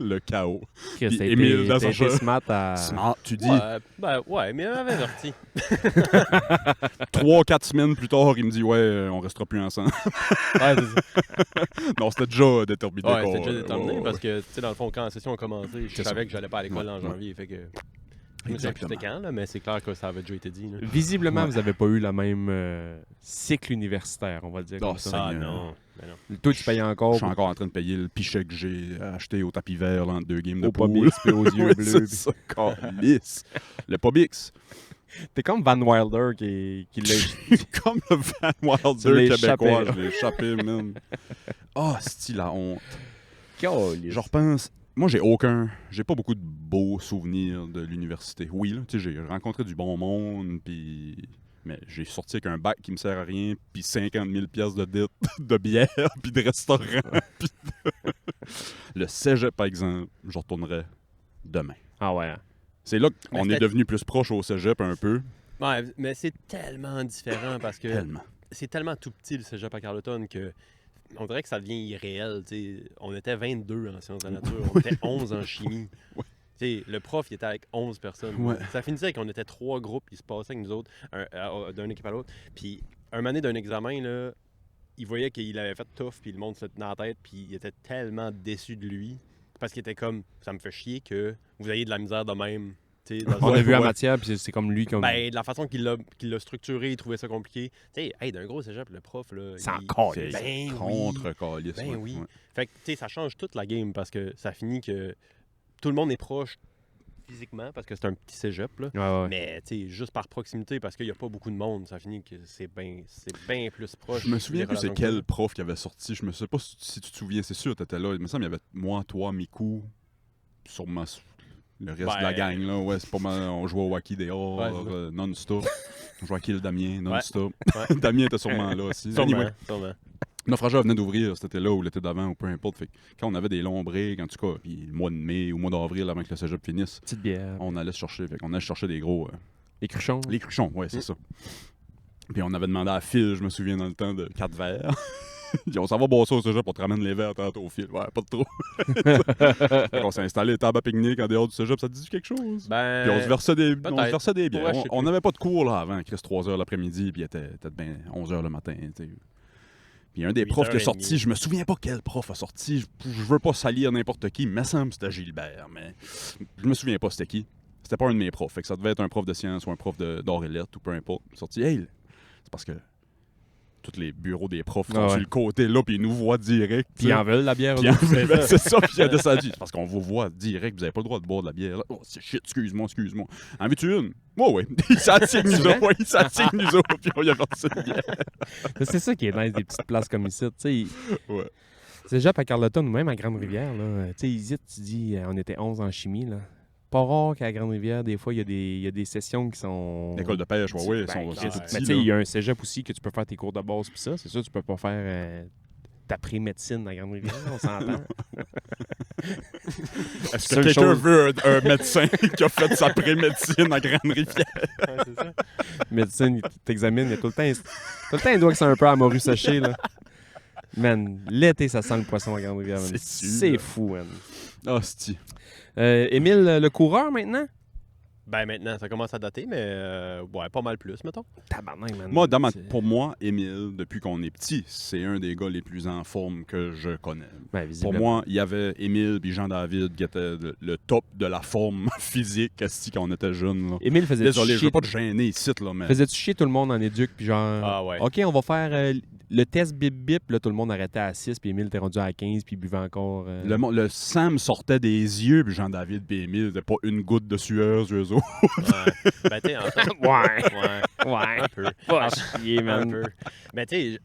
le chaos. Chris, Puis t'as Émile dans été sa chambre. smart à... Smart, tu dis. Ouais, mais il m'avait averti. 3-4 semaines plus tard, il me dit « Ouais, on restera plus ensemble. Ouais, c'est ça. » Non, c'était déjà déterminé. Ouais, quoi. c'était déjà déterminé Ouais, parce que, tu sais, dans le fond, quand la session a commencé, je C'est savais ça. que j'allais pas à l'école Ouais, en ouais. janvier. Fait que. Je me souviens plus c'était quand, là, mais c'est clair que ça avait déjà été dit. Là. Visiblement, Ouais. vous n'avez pas eu le même cycle universitaire, on va le dire Non, comme ça. ça- Ah non. Ben non. Toi, tu payes Je encore suis encore en train de payer le pichet que j'ai acheté au tapis vert là, entre 2 games de au pool. Pobix et aux yeux Oui, bleus. c'est ça, câlisse. Le Pobix. T'es comme Van Wilder qui l'a... Comme le Van Tu Wilder l'as québécois, échappé, je l'ai échappé, man. Ah, c'est la honte. Calisse. Je repense. Moi, j'ai pas beaucoup de beaux souvenirs de l'université. Oui, là, tu sais, j'ai rencontré du bon monde, puis. Mais j'ai sorti avec un bac qui me sert à rien, puis 50 000 piastres de dette, de bière, puis de restaurant. puis Le cégep, par exemple, je retournerai demain. Ah ouais. C'est là Mais qu'on est c'était- devenu plus proche au cégep un peu. Ouais, mais c'est tellement différent parce que Tellement. c'est tellement tout petit le cégep à Carleton que on dirait que ça devient irréel. T'sais. On était 22 en sciences de la nature, on était 11 en chimie. Ouais. T'sais, le prof, il était avec 11 personnes. Ouais. Ça finissait qu'on était 3 groupes, ils se passaient avec nous autres, d'une équipe à l'autre. Puis, un moment donné d'un examen, là, il voyait qu'il avait fait tough, puis le monde se tenait en tête, puis il était tellement déçu de lui. Parce qu'il était comme, ça me fait chier que vous ayez de la misère de même. T'sais, dans le On sens- a vu la ouais. matière, puis c'est comme lui comme... Ben, de la façon qu'il l'a structuré, il trouvait ça compliqué. Tu sais, hey, d'un gros cégep, le prof, là. C'est il- encore... C'est Ben contre calice. Ben ouais, oui. ouais. Fait que, tu sais, ça change toute la game parce que ça finit que tout le monde est proche physiquement parce que c'est un petit cégep, là. Ouais, ouais. Mais, tu sais, juste par proximité parce qu'il n'y a pas beaucoup de monde, ça finit que c'est bien plus proche. Je me souviens des plus c'est relations que quel prof qui avait sorti. Je me sais pas si tu te souviens, c'est sûr, t'étais là. Il me semble qu'il y avait moi, toi, Miku, sûrement le reste de la Ben, gang. Là. Ouais, c'est pas mal. On jouait au hockey dehors, Ouais, c'est ça. non-stop. On jouait à Kill Damien, non-stop. Ouais. Damien était sûrement là aussi. Sûrement, Anyway, sûrement. Naufrageur venait d'ouvrir, c'était là ou l'été d'avant ou peu importe. Fait que quand on avait des longs breaks, en tout cas, puis le mois de mai ou le mois d'avril avant que le cégep finisse, Petite bière. on allait se chercher. Fait qu'on allait chercher des gros. Les cruchons. Les cruchons, ouais, c'est ça. Puis on avait demandé à Phil, je me souviens dans le temps, de 4 verres. Il dit, on s'en va boire ça au cégep, on te ramène les verres tantôt au Phil. Ouais, pas de trop. Fait qu'on s'est installé table à pique-nique en dehors du cégep, ça te dit quelque chose? Ben, Puis on se versait des, peut-être. bières. Ouais, je sais On plus. n'avait pas de cours là avant, Chris, 3h l'après-midi, puis il était peut-être bien 11h le matin. Tu sais. Puis un des profs qui a 8h30. sorti, je me souviens pas quel prof a sorti, je veux pas salir n'importe qui, mais ça me semble que c'était Gilbert, mais je me souviens pas c'était qui. C'était pas un de mes profs, fait que ça devait être un prof de sciences ou un prof d'art et lettres ou peu importe. Il a sorti, hey, c'est parce que tous les bureaux des profs sont Ah ouais. sur le côté là, puis ils nous voient direct. Puis ils en veulent, la bière. Puis eux en- autres. ben, c'est ça, puis il a descendu. C'est parce qu'on vous voit direct, vous avez pas le droit de boire de la bière. Là. Oh, c'est shit, excuse-moi. En veux-tu une? Moi, oui. Il s'attire nous autres, ouais, il s'attire nous autres, puis on y a versé une bière. C'est ça qui est nice des petites places comme ici. Tu sais, Ouais. cégep à Carleton ou même à Grande-Rivière, là. Tu sais, ici, tu dis, on était 11 en chimie, là. Pas rare qu'à Grande-Rivière, des fois, il y a des sessions qui sont... L'école de pêche, ouais, ouais, Ben, sont Christ, tout ouais. petits, mais tu sais, là. il y a un cégep aussi que tu peux faire tes cours de base pis ça. C'est sûr, tu peux pas faire ta pré-médecine à Grande-Rivière, on s'entend. Est-ce seule que quelqu'un chose- veut un médecin qui a fait sa pré-médecine à Grande-Rivière? Ouais, c'est ça. Médecine, il t'examine, il y a tout le temps, il doit que c'est un peu à morue séchée, là. Man, l'été, ça sent le poisson à Grande-Rivière, man. C'est sûr, C'est là. fou, man. Ah, c'ti. Émile, le coureur, maintenant? Ben maintenant, ça commence à dater, mais ouais, pas mal plus, mettons. Tabarnak, man. Moi, C'est- pour moi, Émile, depuis qu'on est petit, c'est un des gars les plus en forme que je connais. Ben, Pour visiblement. moi, il y avait Émile puis Jean-David qui étaient le top de la forme physique esti, quand on était jeunes. Là. Émile faisait Désolé, je chier... veux pas te gêner ici, là, mais... Faisais-tu chier tout le monde en éduc, puis genre... Ah ouais. OK, on va faire le test bip-bip, là, tout le monde arrêtait à 6, puis Émile était rendu à 15, puis il buvait encore. Le sang me sortait des yeux, puis Jean-David et Émile, c'était pas une goutte de sueur sur eux autres. Ouais. Ben, tu sais, en fait, Ouais. un peu. Pas chier, Un man. peu. Mais tu sais,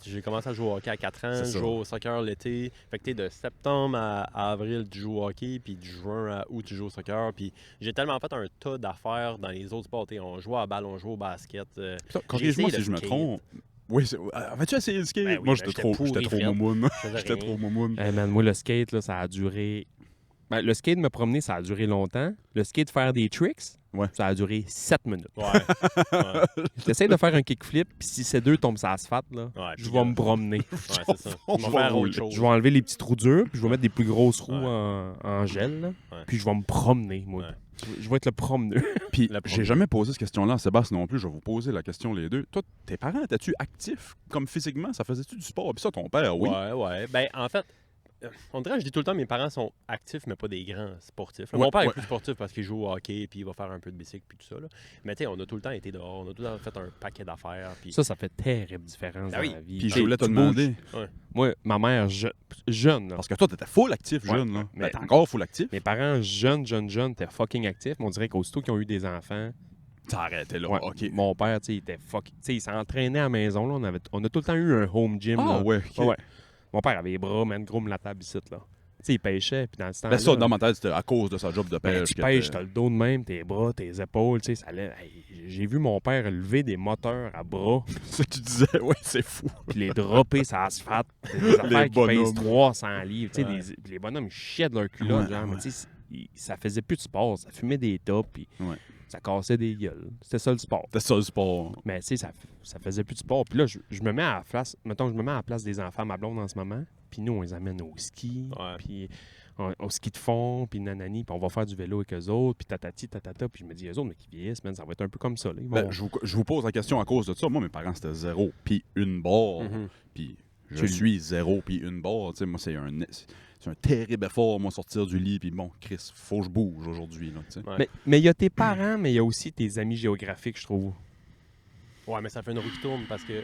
j'ai commencé à jouer au hockey à 4 ans, C'est je ça. jouais au soccer l'été. Fait que tu sais, de septembre à avril, tu joues au hockey, puis de juin à août, tu joues au soccer. Puis j'ai tellement fait un tas d'affaires dans les autres sports. Tu sais, on jouait à balle, on jouait au basket. Corrige-moi essayé si le je me skate. trompe. Oui, avais-tu essayé le skate? Ben oui, Moi, ben j'étais j'étais trop pourri frette. moumoune. Je faisais J'étais rien. trop moumoune. Hey, man, moi, le skate, là, ça a duré. Ben, le skate me promener, ça a duré longtemps. Le skate faire des tricks, Ouais. ça a duré 7 minutes. Ouais. Ouais. J'essaie de faire un kickflip, puis si ces deux tombent sur l'asphalte, là, Ouais, je puis vais là- me promener. Ouais, c'est ça. On Je vais va faire rouler. autre chose. Je vais enlever les petits trous durs, puis je vais mettre des plus grosses roues Ouais. en gel, là, Ouais. puis je vais me promener, moi. Ouais. Je vais être le promeneur. Puis, La j'ai première. jamais posé cette question-là à Sébastien non plus. Je vais vous poser la question les deux. Toi, tes parents, étais-tu actifs comme physiquement? Ça faisait-tu du sport? Puis ça, ton père, oui. Ouais. Ben, en fait, on dirait que je dis tout le temps, mes parents sont actifs, mais pas des grands sportifs. Ouais, Mon père ouais. est plus sportif parce qu'il joue au hockey, puis il va faire un peu de bicycle, puis tout ça. Là. Mais tu sais, on a tout le temps été dehors, on a tout le temps fait un paquet d'affaires. Puis... Ça fait terrible différence Ben dans oui. la vie. Puis Tu je voulais te bouges. demander, Moi, ma mère, jeune, là. parce que toi, t'étais full actif Ouais, jeune, là. mais- Ben, t'es encore full actif. Mes parents, jeunes, étaient fucking actifs, mais on dirait qu'aussitôt qu'ils ont eu des enfants, Ça arrêtait là. ouais, OK. mon père, tu sais, il était fucking. Tu sais, il s'entraînait à la maison, là. On a tout le temps eu un home gym, Ah là. ouais, OK. Ouais. Mon père avait les bras, man, gros, me la table ici, là. Tu sais, il pêchait, puis dans ce temps-là. Ben ça, dans ma tête, c'était à cause de sa job de ben, pêche. tu que pêches, t'es- t'as le dos de même, tes bras, tes épaules, tu sais, ça allait. Hey, j'ai vu mon père lever des moteurs à bras, Ça, tu disais, ouais, c'est fou. puis les dropper sur l'asphalte. Des affaires qui bonhommes. pèsent 300 livres. Tu sais, Ouais. les bonhommes, ils chiaient de leur culotte, Ouais, genre, mais ouais. tu sais, ça faisait plus de sport, ça fumait des tops, puis Ouais. ça cassait des gueules. C'était ça le sport. C'était ça le sport. Mais tu sais, ça faisait plus de sport. Puis là, je me mets à la place, mettons, je me mets à la place des enfants, ma blonde en ce moment, puis nous, on les amène au ski, Ouais. puis au ski de fond, puis nanani, puis on va faire du vélo avec eux autres, puis tatati, tatata, puis je me dis, eux autres, mais qui vieillissent, man, ça va être un peu comme ça, là. Ils vont- Ben, je vous pose la question à cause de ça. Moi, mes parents, c'était 0 puis une barre. Mhm. Puis je Tu- suis 0 puis une barre. Tu sais, moi, c'est un terrible effort, moi, sortir du lit. Puis bon, Chris, faut que je bouge aujourd'hui. Là, tu sais. Ouais. Mais il y a tes parents, mais il y a aussi tes amis géographiques, je trouve. Ouais, mais ça fait une roue qui tourne parce que,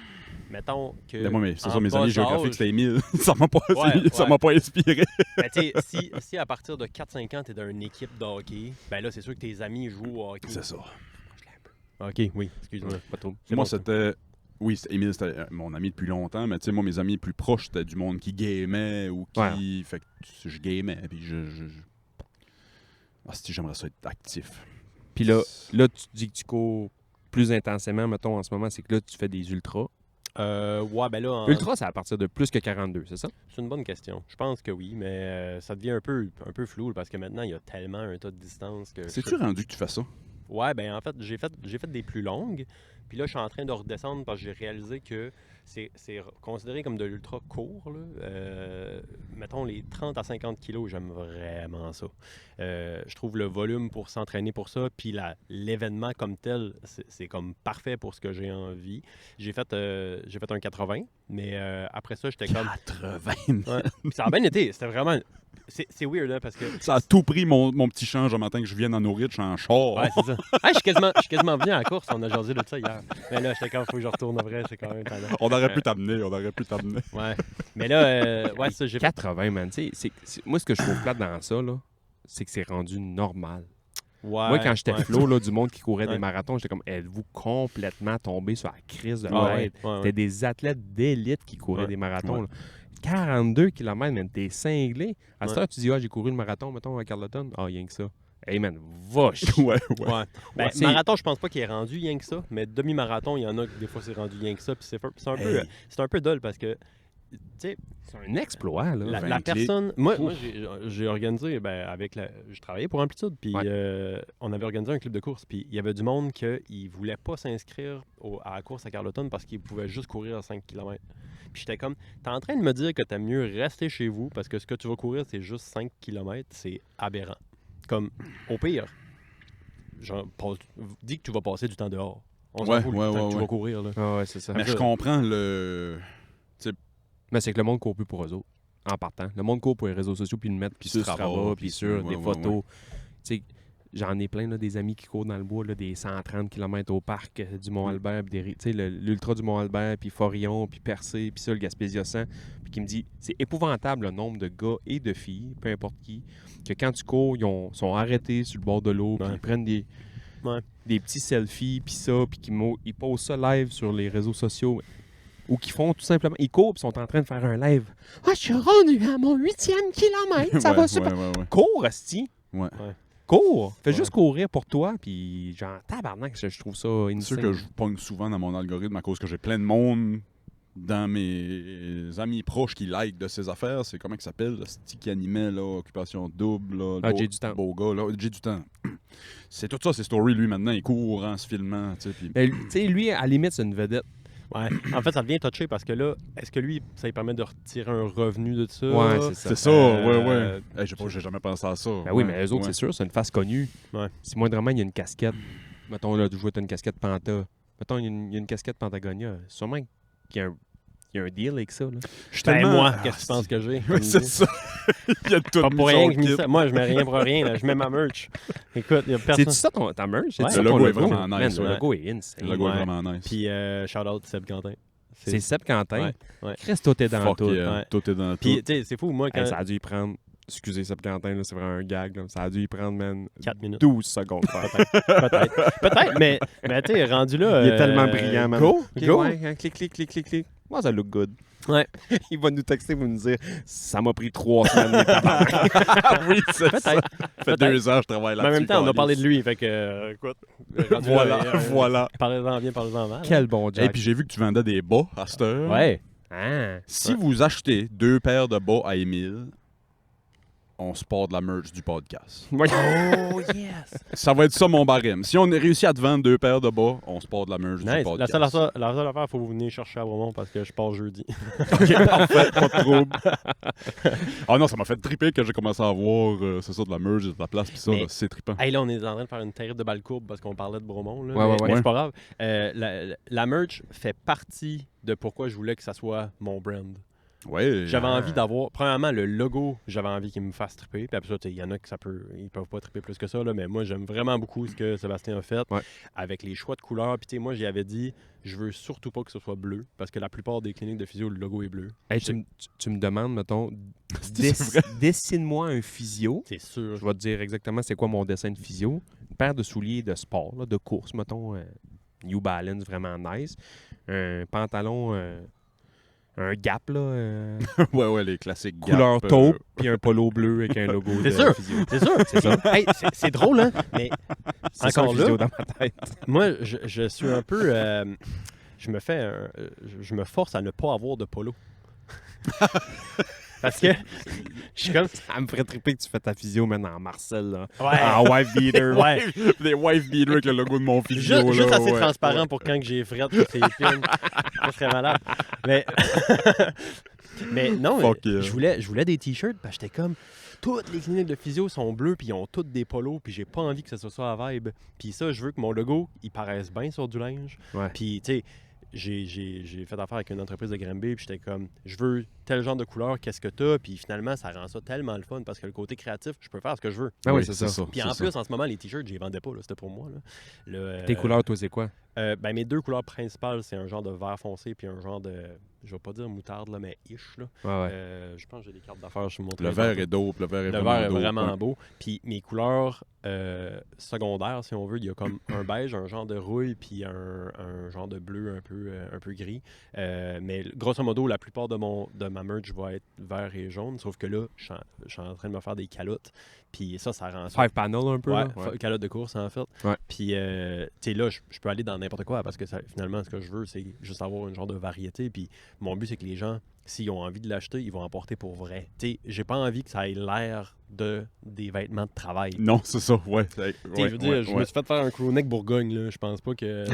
mettons que. Ben, moi, mais c'est en ça, mes bas amis d'âge- géographiques, c'était Émile. Ça m'a pas, Ouais, ça ouais. m'a pas inspiré. Ben, tu sais, si à partir de 4-5 ans, tu es dans une équipe de hockey, ben là, c'est sûr que tes amis jouent au hockey. C'est ça. Ok, oui, excuse-moi. Pas trop. Moi, bon, c'était. Oui, Émile, c'était mon ami depuis longtemps, mais tu sais, moi, mes amis plus proches, c'était du monde qui gamait ou qui. Ouais. Fait que je gamais, puis Ah, si j'aimerais ça être actif. Puis là, tu dis que tu cours plus intensément, mettons, en ce moment, c'est que là, tu fais des ultras. Ouais, ben là, Ultra, c'est à partir de plus que 42, c'est ça? c'est une bonne question. Je pense que oui, mais ça devient un peu flou parce que maintenant, il y a tellement un tas de distance que. C'est-tu rendu que tu fais ça? Ouais, ben en fait, j'ai fait des plus longues. Puis là, je suis en train de redescendre parce que j'ai réalisé que c'est considéré comme de l'ultra court. Là. Mettons, les 30 à 50 kilos, j'aime vraiment ça. Je trouve le volume pour s'entraîner pour ça. Puis l'événement comme tel, c'est comme parfait pour ce que j'ai envie. J'ai fait un 80, mais après ça, j'étais comme... 80. Ouais. Puis ça a bien été. C'était vraiment... C'est weird, hein, parce que... Ça a tout pris mon petit change un matin que je vienne en Norwich en char. Ouais, c'est ça. Hey, je suis quasiment venu à la course. On a jasé de ça hier. Mais là, j'étais comme, faut que je retourne vrai. C'est quand même tannant. On aurait pu t'amener. Ouais. Mais là, ouais, ça, j'ai fait. 80, man. Tu sais, moi, ce que je trouve plate dans ça, là, c'est que c'est rendu normal. Ouais, Moi, quand j'étais ouais. flow, là, du monde qui courait Ouais. des marathons, j'étais comme, êtes-vous complètement tombé sur la crise de Ah, tête? ouais, ouais, C'était des athlètes d'élite qui couraient Ouais. des marathons. Ouais. là. 42 km, man, t'es cinglé. À cette Ouais. heure, tu dis, ah, j'ai couru le marathon, mettons, à Carleton. Ah, rien que ça. Hey, man, va chier. Ouais. Ouais. Ben, C'est- marathon, je pense pas qu'il est rendu rien que ça, mais demi-marathon, il y en a que des fois c'est rendu rien que ça, puis c'est un peu dole parce que, tu sais, C'est un exploit, là. la 20 clés. personne. Moi j'ai organisé, je travaillais pour Amplitude, puis Ouais. on avait organisé un club de course, puis il y avait du monde qui voulait pas s'inscrire à la course à Carleton parce qu'ils pouvaient juste courir à 5 km. Puis j'étais comme, t'es en train de me dire que t'aimes mieux rester chez vous parce que ce que tu vas courir, c'est juste 5 km, c'est aberrant. Comme, au pire, genre, dis que tu vas passer du temps dehors. On s'en Ouais, fout, ouais, le temps ouais, que tu ouais. vas courir, là. Ah, ouais, c'est ça. Mais je comprends le. Mais c'est que le monde court plus pour eux autres, en partant. Le monde court pour les réseaux sociaux, puis le mettre Puis sur Strava, Strava, puis puis sur ouais, des ouais, photos. ouais. Tu sais, j'en ai plein, là, des amis qui courent dans le bois, là, des 130 km au parc du Mont-Albert, puis l'ultra du Mont-Albert, puis Forillon, puis Percé, puis ça, le Gaspésia-100, puis qui me dit, c'est épouvantable le nombre de gars et de filles, peu importe qui, que quand tu cours, sont arrêtés sur le bord de l'eau, puis ils prennent des petits selfies, puis ça, puis ils posent ça live sur les réseaux sociaux, ou qui font tout simplement, ils courent, puis sont en train de faire un live. Ah, je suis rendu à mon 8e kilomètre, ça va super. Cours, asti. Ouais. Cours! Fais juste courir pour toi, puis genre, tabarnak, je trouve ça insane. C'est sûr que je pogne souvent dans mon algorithme à cause que j'ai plein de monde dans mes amis proches qui like de ces affaires. C'est comment il s'appelle, le stick qui animait, là, Occupation Double, là, J'ai du temps. beau gars, là, j'ai du temps. C'est tout ça, c'est story, lui, maintenant, il court en se filmant, tu sais. Puis... Tu sais, lui, à la limite, c'est une vedette. Ouais. En fait, ça devient touché parce que là, est-ce que lui, ça lui permet de retirer un revenu de ça? Ouais, c'est ça. C'est ça, ouais. Hey, j'ai jamais pensé à ça. Ben oui, mais eux autres, c'est sûr, c'est une face connue. Ouais. Si moindrement, il y a une casquette, mettons, là, tu joues une casquette Panta, mettons, il y a une casquette Pentagonia, sûrement qu'il y a un deal avec ça, là. Je suis Ben, tellement... moi, qu'est-ce que tu penses que j'ai? Ouais, c'est ça. Il y a tout Pas mis pour son rien que je kit. mets ça. Moi, je mets rien pour rien. Là. Je mets ma merch. Écoute, il y a personne. C'est-tu ça ta merch? Ouais. C'est Le ton logo est vraiment Man, nice, le ouais. logo est insane. Le logo est Ouais. vraiment nice. Puis, shout-out Seb Quentin. C'est Seb Quentin. Ouais. Chris, toi, t'es dans Fuck tout. yeah. Ouais. Tout est dans tout. Puis, tu sais, c'est fou, moi, quand. Hey, ça a dû y prendre... Excusez, Seb Quentin, là, c'est vraiment un gag. Là. Ça a dû y prendre, man, 4 minutes. 12 secondes. Peut-être, mais tu sais, rendu là. Il est tellement brillant, man. Go, Ok, go. ouais, hein, clic. Moi, ça look good. Ouais. Il va nous texter pour nous dire ça m'a pris 3 semaines. les tabarnak. Oui, c'est ça. Peut-être. Ça fait 2 ans que je travaille Mais là-dessus. en même temps, on a câlisse. parlé de lui, fait que, écoute. rendu Voilà, là, voilà. Parlez-en bien, parlez-en mal. Quel bon Et Jack. puis j'ai vu que tu vendais des bas à cette heure. Ouais. Ah. Si vous achetez 2 paires de bas à Émile, on se part de la merch du podcast. Ouais. Oh, yes. Ça va être ça mon barème. Si on a réussi à te vendre 2 paires de bas, on se part de la merch du Nice. podcast. La seule affaire, il faut vous venir chercher à Bromont parce que je pars jeudi. Ok, parfait, pas de trouble. Ah non, ça m'a fait triper que j'ai commencé à voir, c'est ça, de la merch, de la place, pis ça, Mais- là, c'est trippant. Hey, là, on est en train de faire une terrible de balle courbe parce qu'on parlait de Bromont. Là, Ouais, mais ouais. c'est pas grave. La merch fait partie de pourquoi je voulais que ça soit mon brand. Ouais. J'avais envie d'avoir, premièrement, le logo, j'avais envie qu'il me fasse triper. Puis après ça, il y en a qui ils peuvent pas triper plus que ça, là, mais moi, j'aime vraiment beaucoup ce que Sébastien a fait Ouais. avec les choix de couleurs. Puis tu sais, moi, j'y avais dit, je veux surtout pas que ce soit bleu parce que la plupart des cliniques de physio, le logo est bleu. Hey, tu me demandes, mettons, C'est dessine-moi un physio. C'est sûr. Je vais te dire exactement c'est quoi mon dessin de physio. Une paire de souliers de sport, là, de course, mettons, New Balance, vraiment nice. Un pantalon, un Gap, là, ouais, les classiques couleur Gap, taupe, puis un polo bleu avec un logo de C'est sûr. physio. C'est sûr. C'est ça. Hey, c'est drôle, hein? Mais C'est ça encore le physio là, dans ma tête. moi, je suis un peu. Je me force à ne pas avoir de polo. Parce que je suis comme. Ça me ferait triper que tu fais ta physio maintenant en Marcel, là. Ouais. En wife beater. Ouais. Des wife beaters avec le logo de mon physio. Juste là, assez ouais. transparent pour quand que j'ai frette que c'est épine. Ça serait malade. Mais non, Fuck yeah. je voulais des t-shirts parce que j'étais comme. Toutes les cliniques de physio sont bleues puis ils ont toutes des polos puis j'ai pas envie que ça soit à vibe. Puis ça, je veux que mon logo, il paraisse bien sur du linge. Ouais. Puis tu sais, j'ai fait affaire avec une entreprise de Granby puis j'étais comme, je veux tel genre de couleur, qu'est-ce que t'as? Puis finalement, ça rend ça tellement le fun parce que le côté créatif, je peux faire ce que je veux. Ah oui, Oui, c'est ça. Puis en plus, en ce moment, les t-shirts, je les vendais pas, là, c'était pour moi. Là. Tes couleurs, toi, c'est quoi? Ben, mes 2 couleurs principales, c'est un genre de vert foncé puis un genre de, je vais pas dire moutarde, là, mais ish. Là. Ouais, ouais. Je pense que j'ai des cartes d'affaires sur mon Le téléphone. vert est dope, le vert est Le vraiment vert est dope, vraiment ouais. beau. Puis mes couleurs secondaires, si on veut, il y a comme un beige, un genre de rouille, puis un genre de bleu un peu gris. Mais grosso modo, la plupart de ma merch va être vert et jaune, sauf que là, je suis en train de me faire des calottes. Puis ça rend ça. 5 panel un peu. Ouais, là? calotte de course en fait. Ouais. Puis, tu sais, là, je peux aller dans n'importe quoi parce que finalement, ce que je veux, c'est juste avoir une genre de variété. Puis, mon but, c'est que les gens, s'ils ont envie de l'acheter, ils vont en porter pour vrai. Tu sais, j'ai pas envie que ça ait l'air des vêtements de travail. Non, c'est ça, ouais. Tu sais, je veux dire, je me suis fait faire un crewneck Bourgogne, là. Je pense pas que.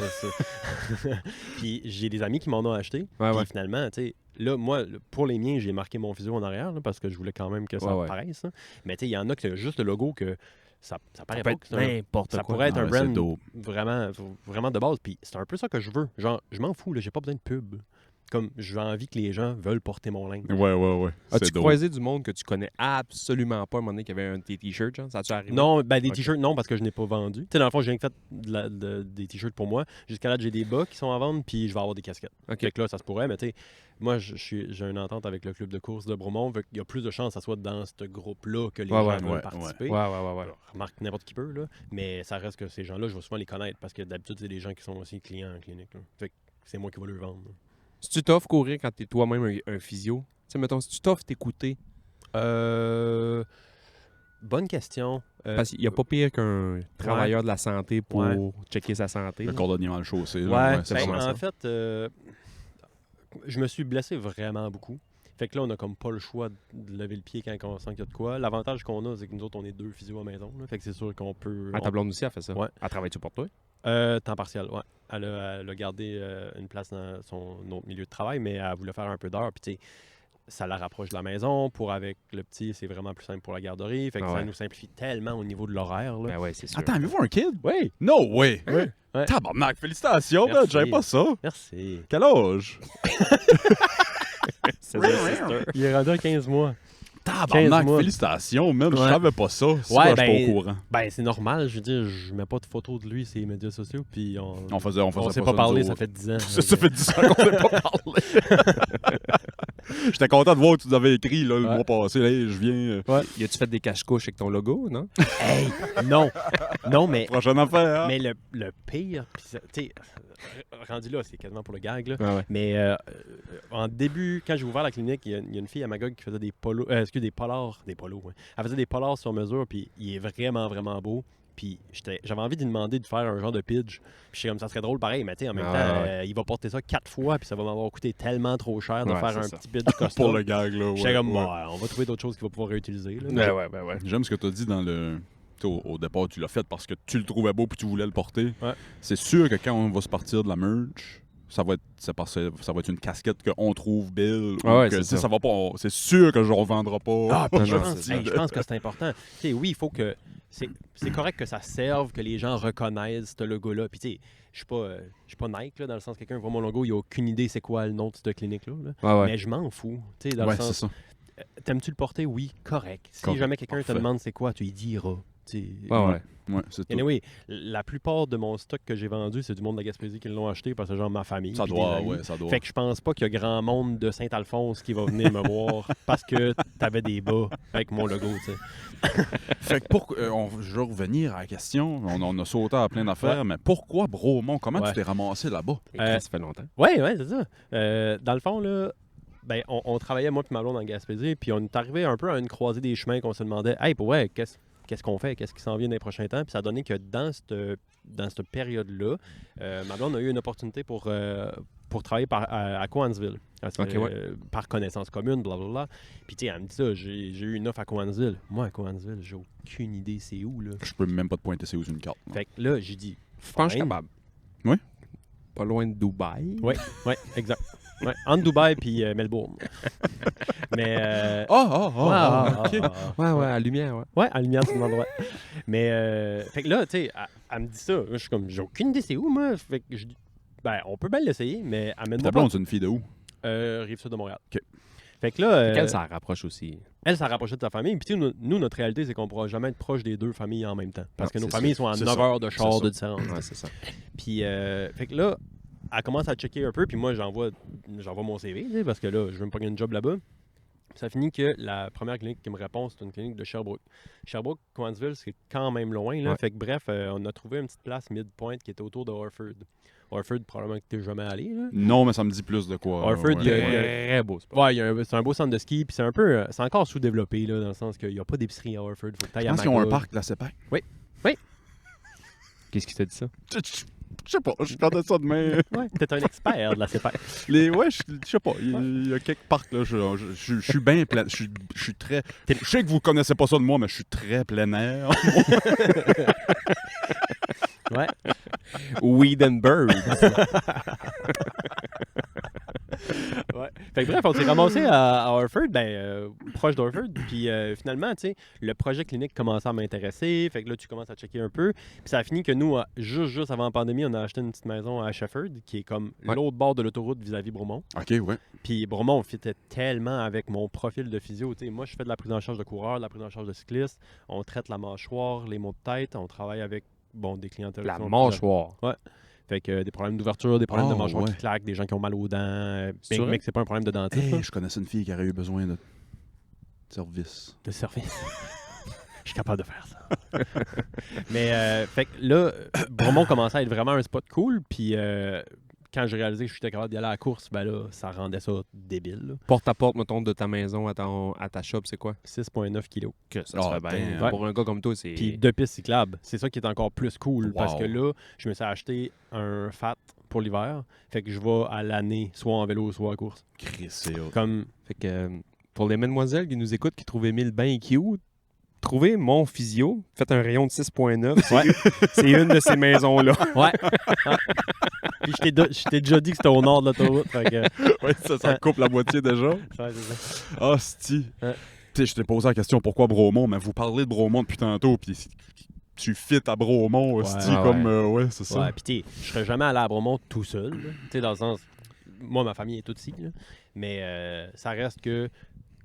Puis, j'ai des amis qui m'en ont acheté. Ouais, Puis, ouais. finalement, tu sais, là, moi, pour les miens, j'ai marqué mon physio en arrière là, parce que je voulais quand même que ça Ouais, ouais. paraisse. Hein. Mais, tu sais, il y en a qui ont juste le logo que ça paraît Ça pas. peut que être c'est un- n'importe ça quoi. pourrait être un Ouais, c'est brand dope. vraiment de base. Puis c'est un peu ça que je veux. Genre, je m'en fous, là, j'ai pas besoin de pub. comme j'ai envie que les gens veulent porter mon linge. Ouais. As-tu C'est drôle. croisé du monde que tu connais absolument pas, à un moment donné, qui avait un de tes t-shirts, genre? Ça a-tu arrivé? Non, ben des Ok. t-shirts, non, parce que je n'ai pas vendu. Tu sais, dans le fond, j'ai rien que fait des t-shirts pour moi. Jusqu'à là, j'ai des bas qui sont à vendre, puis je vais avoir des casquettes. Ok. Fait que là, ça se pourrait, mais tu sais, moi, j'ai une entente avec le club de course de Bromont. Fait qu'il y a plus de chances que ça soit dans ce groupe-là que les Ouais, gens ouais, veulent ouais, participer. Ouais. Remarque n'importe qui peut, là. Mais ça reste que ces gens-là, je vais souvent les connaître parce que d'habitude, c'est des gens qui sont aussi clients en clinique. Là. Fait que c'est moi qui vais leur vendre. là. Si tu t'offres courir quand t'es toi-même un physio, tu sais, mettons, si tu t'offres t'écouter, Bonne question. parce qu'il n'y a pas pire qu'un travailleur de la santé pour checker sa santé. Le là. cordonnier mal chaussé. là, Ouais, c'est ben, vraiment ça. en fait, je me suis blessé vraiment beaucoup. Fait que là, on a comme pas le choix de lever le pied quand on sent qu'il y a de quoi. L'avantage qu'on a, c'est que nous autres, on est 2 physios à la maison. Là. Fait que c'est sûr qu'on peut... Ah, ta blonde aussi a fait ça. Ouais. Elle travaille-tu pour toi? Temps partiel, ouais. Elle a gardé une place dans son autre milieu de travail, mais elle voulait faire un peu d'heures. Puis, tu sais, ça la rapproche de la maison. Pour avec le petit, c'est vraiment plus simple pour la garderie. Fait que Ah ça ouais. nous simplifie tellement au niveau de l'horaire. Là. Ben ouais, c'est sûr. Attends, avez-vous un kid? Oui, No way! Ouais. Tabarnak, félicitations, man, Merci. j'avais pas ça. merci. Quel âge? C'est ça, sister. Il est rendu à 15 mois. 15 Tabarnak, mois. félicitations, man, je Ouais. savais pas ça. C'est Ouais, je suis pas ben, au courant. Ben, c'est normal. Je veux dire, je mets pas de photos de lui sur les médias sociaux. Puis On faisait on s'est ça, pas nous parlé, autres. ça fait 10 ans. Ça fait 10 ans qu'on s'est pas parlé. J'étais content de voir que tu nous avais écrit là, le Ouais. mois passé. Hey, je viens. Y a-tu fait des cache-couches avec ton logo, non? Hey, non. Non, mais Prochaine affaire. Hein? Mais le pire, pis ça- tu sais, rendu là, c'est quasiment pour le gag, là. Ouais. Mais en début, quand j'ai ouvert la clinique, il y a une fille à Magog qui faisait des polos, des polos, ouais. Elle faisait des polars sur mesure, puis il est vraiment, vraiment beau. Puis j'avais envie de lui demander de faire un genre de pitch. Puis je suis comme, ça serait drôle pareil, mais tu sais, en même Ah, temps, ouais. il va porter ça 4 fois, puis ça va m'avoir coûté tellement trop cher de Ouais, faire c'est un ça. petit pitch costaud. Pour le gag, là. J'étais Ouais, comme, ouais. bon, on va trouver d'autres choses qu'il va pouvoir réutiliser. Là. Ouais. J'aime ce que tu as dit dans le. Tu sais, au départ, tu l'as fait parce que tu le trouvais beau puis tu voulais le porter. Ouais. C'est sûr que quand on va se partir de la merch, ça va être une casquette qu'on trouve belle. Ah ouais, ou que, c'est tu sais, ça. va pas. C'est sûr que je ne revendrai pas. Ah, puis je non, pense, c'est hey, je pense que c'est important. Tu sais, oui, il faut que. C'est correct que ça serve, que les gens reconnaissent ce logo-là. Puis, tu sais, je suis pas Nike, là, dans le sens que quelqu'un voit mon logo, il a aucune idée c'est quoi le nom de cette clinique-là. là. Ouais. Mais je m'en fous. Tu sais, dans Ouais, le c'est sens. ça. T'aimes-tu le porter? Oui, correct. Si Correct, jamais quelqu'un te parfait. demande c'est quoi, tu y diras. Tu sais, Ouais. Ouais, c'est tout. Anyway, la plupart de mon stock que j'ai vendu, c'est du monde de la Gaspésie qui l'ont acheté parce que c'est genre ma famille. Ça puis doit, des amis. ouais, ça doit. Fait que je pense pas qu'il y a grand monde de Saint-Alphonse qui va venir me voir parce que t'avais des bas avec mon logo, tu sais. Fait que je vais revenir à la question. On a sauté à plein d'affaires, mais pourquoi Bromont? Comment Ouais. tu t'es ramassé là-bas? Ça fait longtemps. Ouais, c'est ça. Dans le fond, là, ben, on travaillait, moi et ma blonde, en Gaspésie, puis on est arrivé un peu à une croisée des chemins qu'on se demandait, hey, ouais, qu'est-ce qu'on fait? Qu'est-ce qui s'en vient dans les prochains temps? Puis ça a donné que dans cette période-là, ma blonde a eu une opportunité pour travailler à Cowansville. Ok, ouais. Par connaissance commune, blablabla. Puis tu sais, elle me dit ça, j'ai eu une offre à Cowansville. Moi, à Cowansville, j'ai aucune idée c'est où, là. Je peux même pas te pointer c'est où une carte. Fait que là, j'ai dit, Je pense que je suis Fine. capable. Oui? Pas loin de Dubaï. ouais, exact. Ouais, entre Dubaï puis Melbourne. Mais... OK. Ouais, à la lumière, ouais. Ouais, à la lumière, c'est mon endroit. Mais, fait que là, tu sais, elle me dit ça. Moi, je suis comme, j'ai aucune idée c'est où, moi. Fait que je dis, ben, on peut bien l'essayer, mais amène-moi Ta pas. blonde, c'est une fille de où? Rive-sud de Montréal. OK. Fait que là, Quelle ça rapproche aussi. elle s'est rapprochée de sa famille. Puis, tu sais, nous, notre réalité, c'est qu'on ne pourra jamais être proche des deux familles en même temps. Parce que Non, nos c'est familles ça. sont à C'est 9 ça. heures de char C'est de ça. différence. Ouais, c'est ça. Puis, fait que là, elle commence à checker un peu. Puis moi, j'envoie mon CV, tu sais, parce que là, je veux me pogner une job là-bas. Puis ça finit que la première clinique qui me répond, c'est une clinique de Sherbrooke. Sherbrooke, Cowansville, c'est quand même loin. Là. Ouais. Fait que bref, on a trouvé une petite place midpoint qui était autour de Orford. Orford, probablement que tu n'es jamais allé. Là. Non, mais ça me dit plus de quoi. Orford, il y a- Très beau spot. Ouais, c'est un beau centre de ski. Puis c'est un peu. C'est encore sous-développé, là, dans le sens qu'il n'y a pas d'épicerie à Orford. Faut que tu ailles Je à pense qu'ils ont un Magog. parc de la CEPAC. Qu'est-ce qui t'a dit ça? Je sais pas, je regardais ça demain. Ouais, t'es un expert de la CEPAC. Ouais, je sais pas. Il y a quelques parcs, là. Je suis bien plein. Je suis très. Je sais que vous connaissez pas ça de moi, mais je suis très plein air. Ouais. Weed and Birds. Ouais. Fait que bref, on s'est ramassé à Harford, proche d'Harford. Puis finalement, tu sais, le projet clinique commençait à m'intéresser. Fait que là, tu commences à checker un peu. Puis ça a fini que nous, juste avant la pandémie, on a acheté une petite maison à Shefford, qui est comme l'autre bord de l'autoroute vis-à-vis Bromont. OK, ouais. Puis Bromont fitait tellement avec mon profil de physio. Tu sais, moi, je fais de la prise en charge de coureur, de la prise en charge de cycliste. On traite la mâchoire, les maux de tête. On travaille avec des clientèles. La qui sont mâchoire. Ouais. Fait que des problèmes d'ouverture, des problèmes de mâchoire ouais. qui claquent, des gens qui ont mal aux dents. C'est vrai? Mais que c'est pas un problème de dentiste. là. Je connaissais une fille qui aurait eu besoin de service. De service. Je suis capable de faire ça. Mais fait que là, Bromont commençait à être vraiment un spot cool. Puis quand j'ai réalisé que j'étais capable d'y aller à la course, ben là, ça rendait ça débile. Là. Porte à porte, mettons, de ta maison à ta shop, c'est quoi? 6,9 kilos. Que ça Ah, se fait bien. damn. Pour un gars comme toi, c'est... Puis 2 pistes cyclables. C'est ça qui est encore plus cool. Wow. Parce que là, je me suis acheté un fat pour l'hiver. Fait que je vais à l'année, soit en vélo, soit en course. Chris, c'est hot. Comme Fait que pour les mesdemoiselles qui nous écoutent, qui trouvent Émile bien cute, trouvez mon physio, faites un rayon de 6,9. C'est une de ces maisons-là. Ouais. Puis je t'ai déjà dit que c'était au nord de l'autoroute. Fait que... Ouais, ça coupe la moitié déjà. Ouais, c'est ça. Ah, c'ti. Ouais. Tu sais, je t'ai posé la question pourquoi Bromont, mais vous parlez de Bromont depuis tantôt, puis tu fit à Bromont, Ouais. c'ti, Ah, comme... ouais, c'est ça. Ouais, puis tu sais, je serais jamais allé à Bromont tout seul. Tu sais, dans le sens, moi, ma famille est toute ici, là. Mais ça reste que,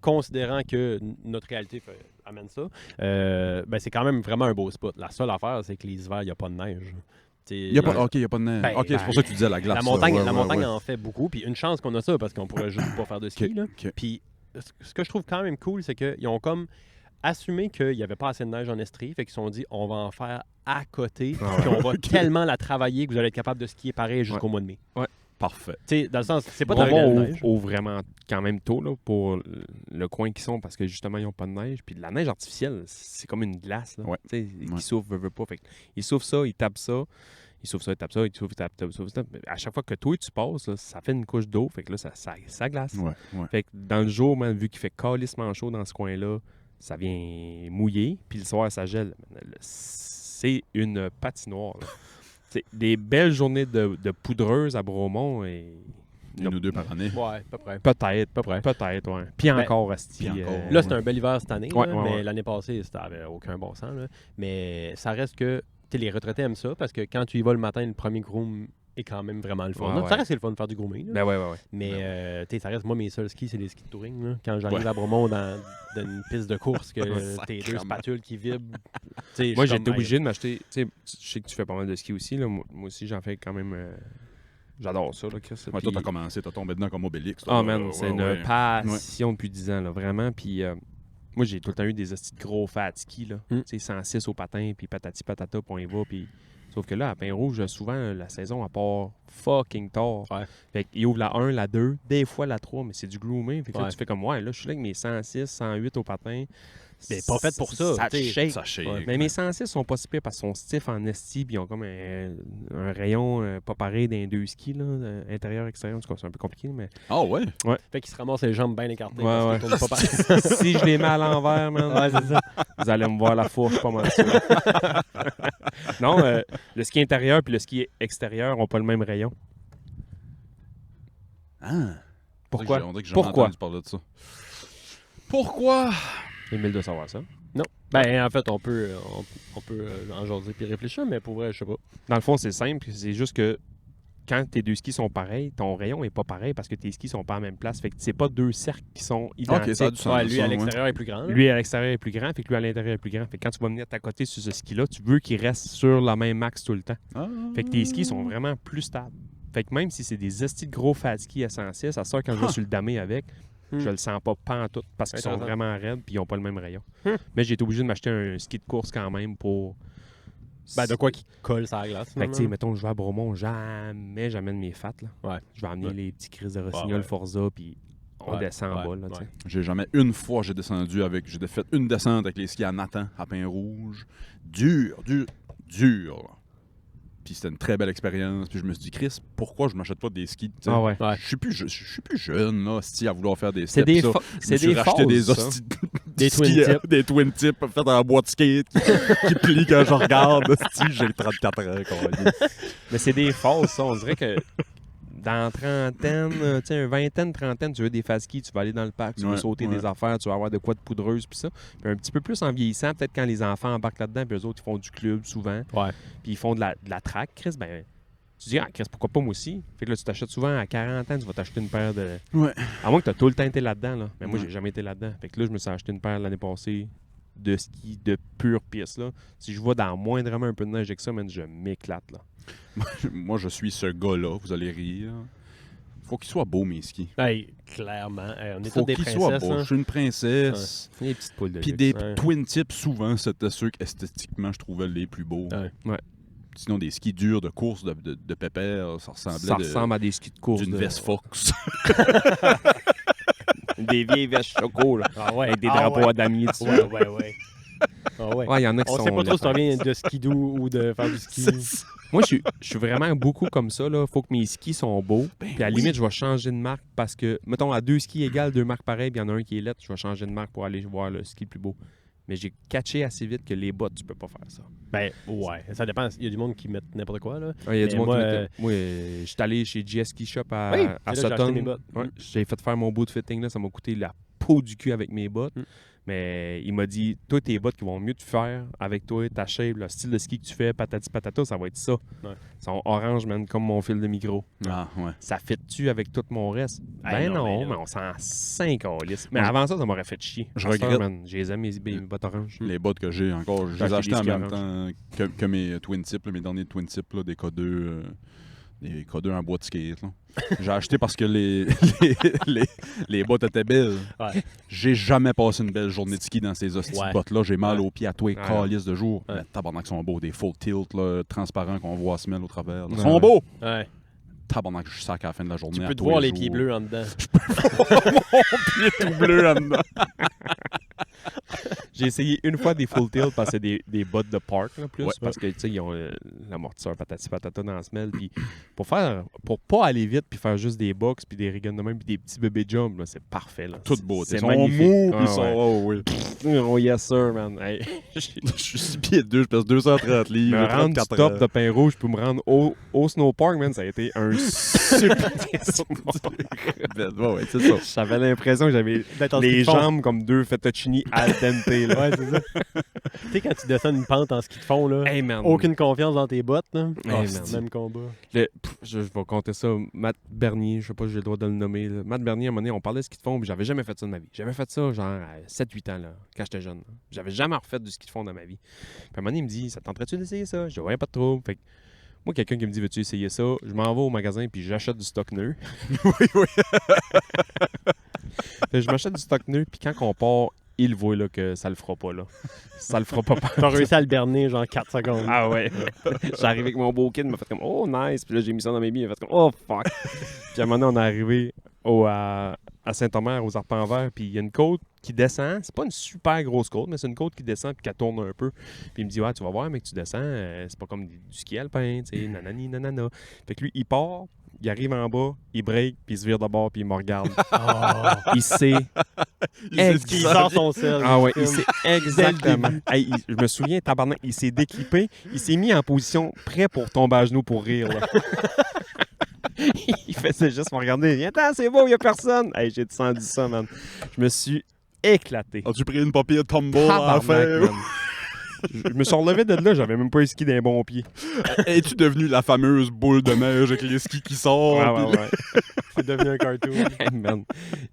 considérant que notre réalité amène ça, ben c'est quand même vraiment un beau spot. La seule affaire, c'est que les hivers, il n'y a pas de neige. Il n'y a pas, OK, il n'y a pas de neige. Ben, OK, c'est pour ça que tu disais la glace. La montagne, là. Ouais, la ouais, montagne ouais. en fait beaucoup. Puis une chance qu'on a ça, parce qu'on pourrait juste pas faire de ski. OK, Là. OK. Puis ce que je trouve quand même cool, c'est qu'ils ont comme assumé qu'il n'y avait pas assez de neige en Estrie. Fait qu'ils se sont dit, on va en faire à côté. Ah ouais. Puis on va tellement la travailler que vous allez être capable de skier pareil jusqu'au mois de mai. Parfait. Tu sais, dans le sens, c'est pas de la Bromont réelle neige. ouvre vraiment quand même tôt là, pour le coin qu'ils sont parce que justement, ils n'ont pas de neige. Puis de la neige artificielle, c'est comme une glace. Là, Ouais. Tu sais, Ouais. qui souffle, veut pas. Fait ils soufflent ça, ils tapent ça. Ils soufflent ça, ils tapent ça, ils soufflent, ils tapent ça. Mais à chaque fois que toi, tu passes, là, ça fait une couche d'eau. Fait que là, ça glace. Ouais, ouais. Fait que dans le jour, man, vu qu'il fait calissement chaud dans ce coin-là, ça vient mouiller. Puis le soir, ça gèle. C'est une patinoire. Là. C'est des belles journées de poudreuse à Bromont. Et... Une ou deux par année. Ouais, à peu près. Peut-être, Peu près. peut-être, ouais. Puis Ben, encore, asti. puis encore. Là, c'est un bel hiver cette année, Ouais, là, ouais, mais ouais. l'année passée, ça avait aucun bon sens. Là. Mais ça reste que tu sais, les retraités aiment ça parce que quand tu y vas le matin, le premier groom est quand même vraiment le fun. Ouais, là. ouais. Ça reste le fun de faire du grooming. là. Ben ouais. Mais tu sais, ça reste, moi, mes seuls skis, c'est les skis de touring. Là. Quand j'arrive à Bromont dans une piste de course, que tes deux Sacrément. spatules qui vibrent. tu sais, Moi, je suis j'étais comme, obligé de m'acheter. Tu sais, je sais que tu fais pas mal de ski aussi. Là. Moi aussi, j'en fais quand même. J'adore ça, là, Chris. Ouais, Puis- toi, t'as commencé, t'as tombé dedans comme Obélix. Oh man, c'est une ouais. passion depuis 10 ans, là, vraiment. Puis moi, j'ai tout le temps eu des hosties de gros fat ski, là. Mm. Tu sais, 106 au patin, puis patati patata, puis on y va. Puis... Sauf que là, à Pin-Rouge, souvent, la saison, à part fucking tard. Ouais. Fait qu'il ouvre la 1, la 2, des fois la 3, mais c'est du grooming. Fait que là, Ouais. tu fais comme, ouais, là, je suis là avec mes 106, 108 au patin. Mais pas fait pour ça, Ça tu sais. shake. Ça shake. Ouais. Mais mes 106 sont pas si pires parce qu'ils sont stiff en esti, puis ils ont comme un rayon pas pareil d'un deux skis, là, intérieur, extérieur. En tout cas, c'est un peu compliqué, mais Ah ouais? Fait qu'ils se ramassent les jambes bien écartées. Ouais, parce qu'ils tournent pas pareil. si je les mets à l'envers, man, Ouais, c'est ça. vous allez me voir la fourche pas mal sûr. Non, le ski intérieur puis le ski extérieur n'ont pas le même rayon. Ah. Pourquoi? On dirait que j'ai Pourquoi? entendu parler de ça. Pourquoi? Émile de savoir ça. Non. Ben, en fait, on peut en jaser puis réfléchir, mais pour vrai, je sais pas. Dans le fond, c'est simple. C'est juste que quand tes deux skis sont pareils, ton rayon est pas pareil parce que tes skis sont pas à la même place. Fait que c'est pas deux cercles qui sont identiques. Ok, ça a du sens. Ouais, lui, ça, à ouais. l'extérieur, est plus grand. là. Lui, à l'extérieur, est plus grand. Fait que lui, à l'intérieur, est plus grand. Fait que quand tu vas venir t'accoter sur ce ski-là, tu veux qu'il reste sur la même axe tout le temps. Ah. Fait que tes skis sont vraiment plus stables. Fait que même si c'est des estis de gros fat skis à 106, à ça, quand je vais sur le damé avec, je le sens pas pantoute parce qu'ils sont Intéressant. vraiment raides puis ils ont pas le même rayon. Mais j'ai été obligé de m'acheter un ski de course quand même pour... Ben, de quoi qui colle sur la glace. Fait que, tu sais, finalement. mettons, je vais à Bromont, jamais j'amène mes fats, là. Ouais. Je vais amener Ouais. les petits crises de Rossignol, Ouais. Forza, puis on Ouais. descend en Ouais. bas, là, tu sais. Ouais. J'ai jamais une fois j'ai descendu avec. J'ai fait une descente avec les skis à Nathan, à Pin-Rouge. Dur. Puis c'était une très belle expérience. Puis je me suis dit, Chris, pourquoi je m'achète pas des skis? Tu sais, Ah ouais. Ouais. Je suis plus jeune, là, hostie, à vouloir faire des C'est steps. des, ça. fa- Je me c'est suis des racheté fausses, des ça. hosties Des skis, twin tips. Des twin tips faits en bois de skate qui plient quand je regarde. hostie, j'ai 34 ans. câlisse. Mais c'est des fausses, ça. On dirait que dans trentaine, tu sais, un vingtaine, trentaine, tu veux des fast skis, tu vas aller dans le parc, tu veux Ouais, sauter ouais. des affaires, tu vas avoir de quoi de poudreuse, puis ça. Puis un petit peu plus en vieillissant, peut-être quand les enfants embarquent là-dedans, puis eux autres, ils font du club souvent, Ouais. puis ils font de la track, Chris, ben, tu dis, ah, Chris, pourquoi pas moi aussi? Fait que là, tu t'achètes souvent à 40 ans, tu vas t'acheter une paire de. Ouais. À moins que tu as tout le temps été là-dedans, là. Mais moi, Ouais. j'ai jamais été là-dedans. Fait que là, je me suis acheté une paire l'année passée de ski de pure piste, là. Si je vois dans moindrement un peu de neige avec ça, man, je m'éclate, là. Moi, je suis ce gars-là, vous allez rire. Faut qu'il soit beau, mes skis. Hey, clairement. Hey, on est Faut tous des qu'il soit princesses. beau. Hein? Je suis une princesse. Les petites poules de Puis luxe. des Ouais. twin tips, souvent, c'était ceux qu'esthétiquement, je trouvais les plus beaux. Ouais. Ouais. Sinon, des skis durs de course de pépère, ça ressemblait Ça ressemble à des skis de course. d'une de- veste Fox. Des vieilles vestes choco, là. Ah ouais. Avec des Ah drapeaux ouais. à damier dessus. Ouais. Ah ouais. Ouais, il y en a qui On sont. sait pas trop si laids. ça vient de skidoo ou de faire du ski. Moi, je suis vraiment beaucoup comme ça, là. Faut que mes skis sont beaux. Puis à la limite, je vais changer de marque parce que, mettons, à 2 skis égales, 2 marques pareilles, puis il y en a un qui est lettre, je vais changer de marque pour aller voir le ski le plus beau. Mais j'ai catché assez vite que les bottes, tu peux pas faire ça. Ben, ouais. Ça dépend. Il y a du monde qui met n'importe quoi, là. Il y a du Mais monde moi, qui mettait- Moi, je suis allé chez GS Ski Shop à, Oui, à c'est là que j'ai acheté Sutton. mes bottes. Ouais, j'ai fait faire mon boot fitting, là. Ça m'a coûté la peau du cul avec mes bottes. Mm. Mais il m'a dit, toi, tes bottes qui vont mieux te faire avec toi, ta shape, le style de ski que tu fais, patati patata, ça va être ça. Ouais. Ils sont orange, man, comme mon fil de micro. Ah, ouais. Ça fit-tu avec tout mon reste? Hey, Ben non, non, mais mais là- on s'en 5 en liste. Mais Moi, avant ça m'aurait fait chier. je À cette heure, regrette. man, j'ai les aimé, mes bottes oranges. Les bottes que j'ai encore, je J'ai les ai acheté achetées des en skis même temps que mes twin tips, là, mes derniers twin tips, là, des K2. Des K2 en bois de skate. Là. J'ai acheté parce que les bottes étaient belles. Ouais. J'ai jamais passé une belle journée de ski dans ces hosties Ouais. de bottes-là. J'ai mal Ouais. aux pieds à tous les Ouais. calices de jour. Ouais. Mais tabarnak, sont beaux. Des full tilt là, transparents qu'on voit à semelle au travers. Ils Ouais. sont beaux! Ouais. Tabarnak, je sac à la fin de la journée. Tu à peux te tous voir les jours. pieds bleus en dedans. Tout bleu en dedans. J'ai essayé une fois des full tilt parce que c'est des bottes de park là, plus Ouais. parce que tu sais ils ont l'amortisseur patati patata dans la semelle puis pour pas aller vite puis faire juste des box puis des riggins de même puis des petits bébés jump là, c'est parfait là. Tout C'est- beau. c'est Ils sont magnifique. mous, puis Ah, ils sont. ouais. Oh, oui. Oh yes sir man. Hey, Je suis 6 pieds de 2, je pèse 230 livres. me j'ai rendre du 34 top ans. de pain rouge pour me rendre au snowpark man, ça a été un super Ouais, c'est ça. J'avais l'impression que j'avais D'être en ski les de fond. jambes comme deux fettuccini al dente là. Ouais, c'est ça. Tu sais, quand tu descends une pente en ski de fond, là, Hey man. aucune confiance dans tes bottes, là. Hey, Ah, man. c'est le même combat. Je vais compter ça. Matt Bernier, je sais pas si j'ai le droit de le nommer. là. Matt Bernier, à un moment donné, on parlait de ski de fond, puis j'avais jamais fait ça de ma vie. J'avais fait ça genre à 7-8 ans, là, quand j'étais jeune. là. J'avais jamais refait du ski de fond dans ma vie. Puis à un moment donné, il me dit, ça te tenterait-tu d'essayer ça? Je dis, ouais, pas de trouble. Fait que, moi, quelqu'un qui me dit, veux-tu essayer ça? Je m'en vais au magasin, puis j'achète du stock neuf. Oui. Fait que je m'achète du stock neuf, puis quand on part, il voit là, que ça le fera pas. Là. Ça le fera pas. T'as réussi à le berner, genre 4 secondes. Ah ouais. J'arrive avec mon beau kit, il m'a fait comme oh nice. Puis là, j'ai mis ça dans mes billes, il m'a fait comme oh fuck. Puis à un moment donné, on est arrivé à Saint-Omer, aux Arpents Verts, puis il y a une côte qui descend. C'est pas une super grosse côte, mais c'est une côte qui descend puis qui tourne un peu. Puis il me dit ouais, tu vas voir, mec, tu descends, c'est pas comme du ski alpin, tu sais, nanani, nanana. Fait que lui, il part, il arrive en bas, il break, puis il se vire de bord, puis il me regarde. Oh. Il sait. Il sort son sel. Ah ouais, il il filme. sait exactement. Hey, je me souviens, tabarnak, il s'est déclippé, il s'est mis en position prêt pour tomber à genoux pour rire. Là. Il faisait juste me regarder. Attends, c'est beau, il n'y a personne. Hey, j'ai descendu ça, man. Je me suis éclaté. As-tu pris une papier de tumble à la Tabarnak, fin? man. Je me suis relevé de là, j'avais même pas les skis d'un bon pied. Es-tu devenu la fameuse boule de neige avec les skis qui sortent? Ouais, puis ouais, ouais. C'est devenu un cartoon. Hey, man.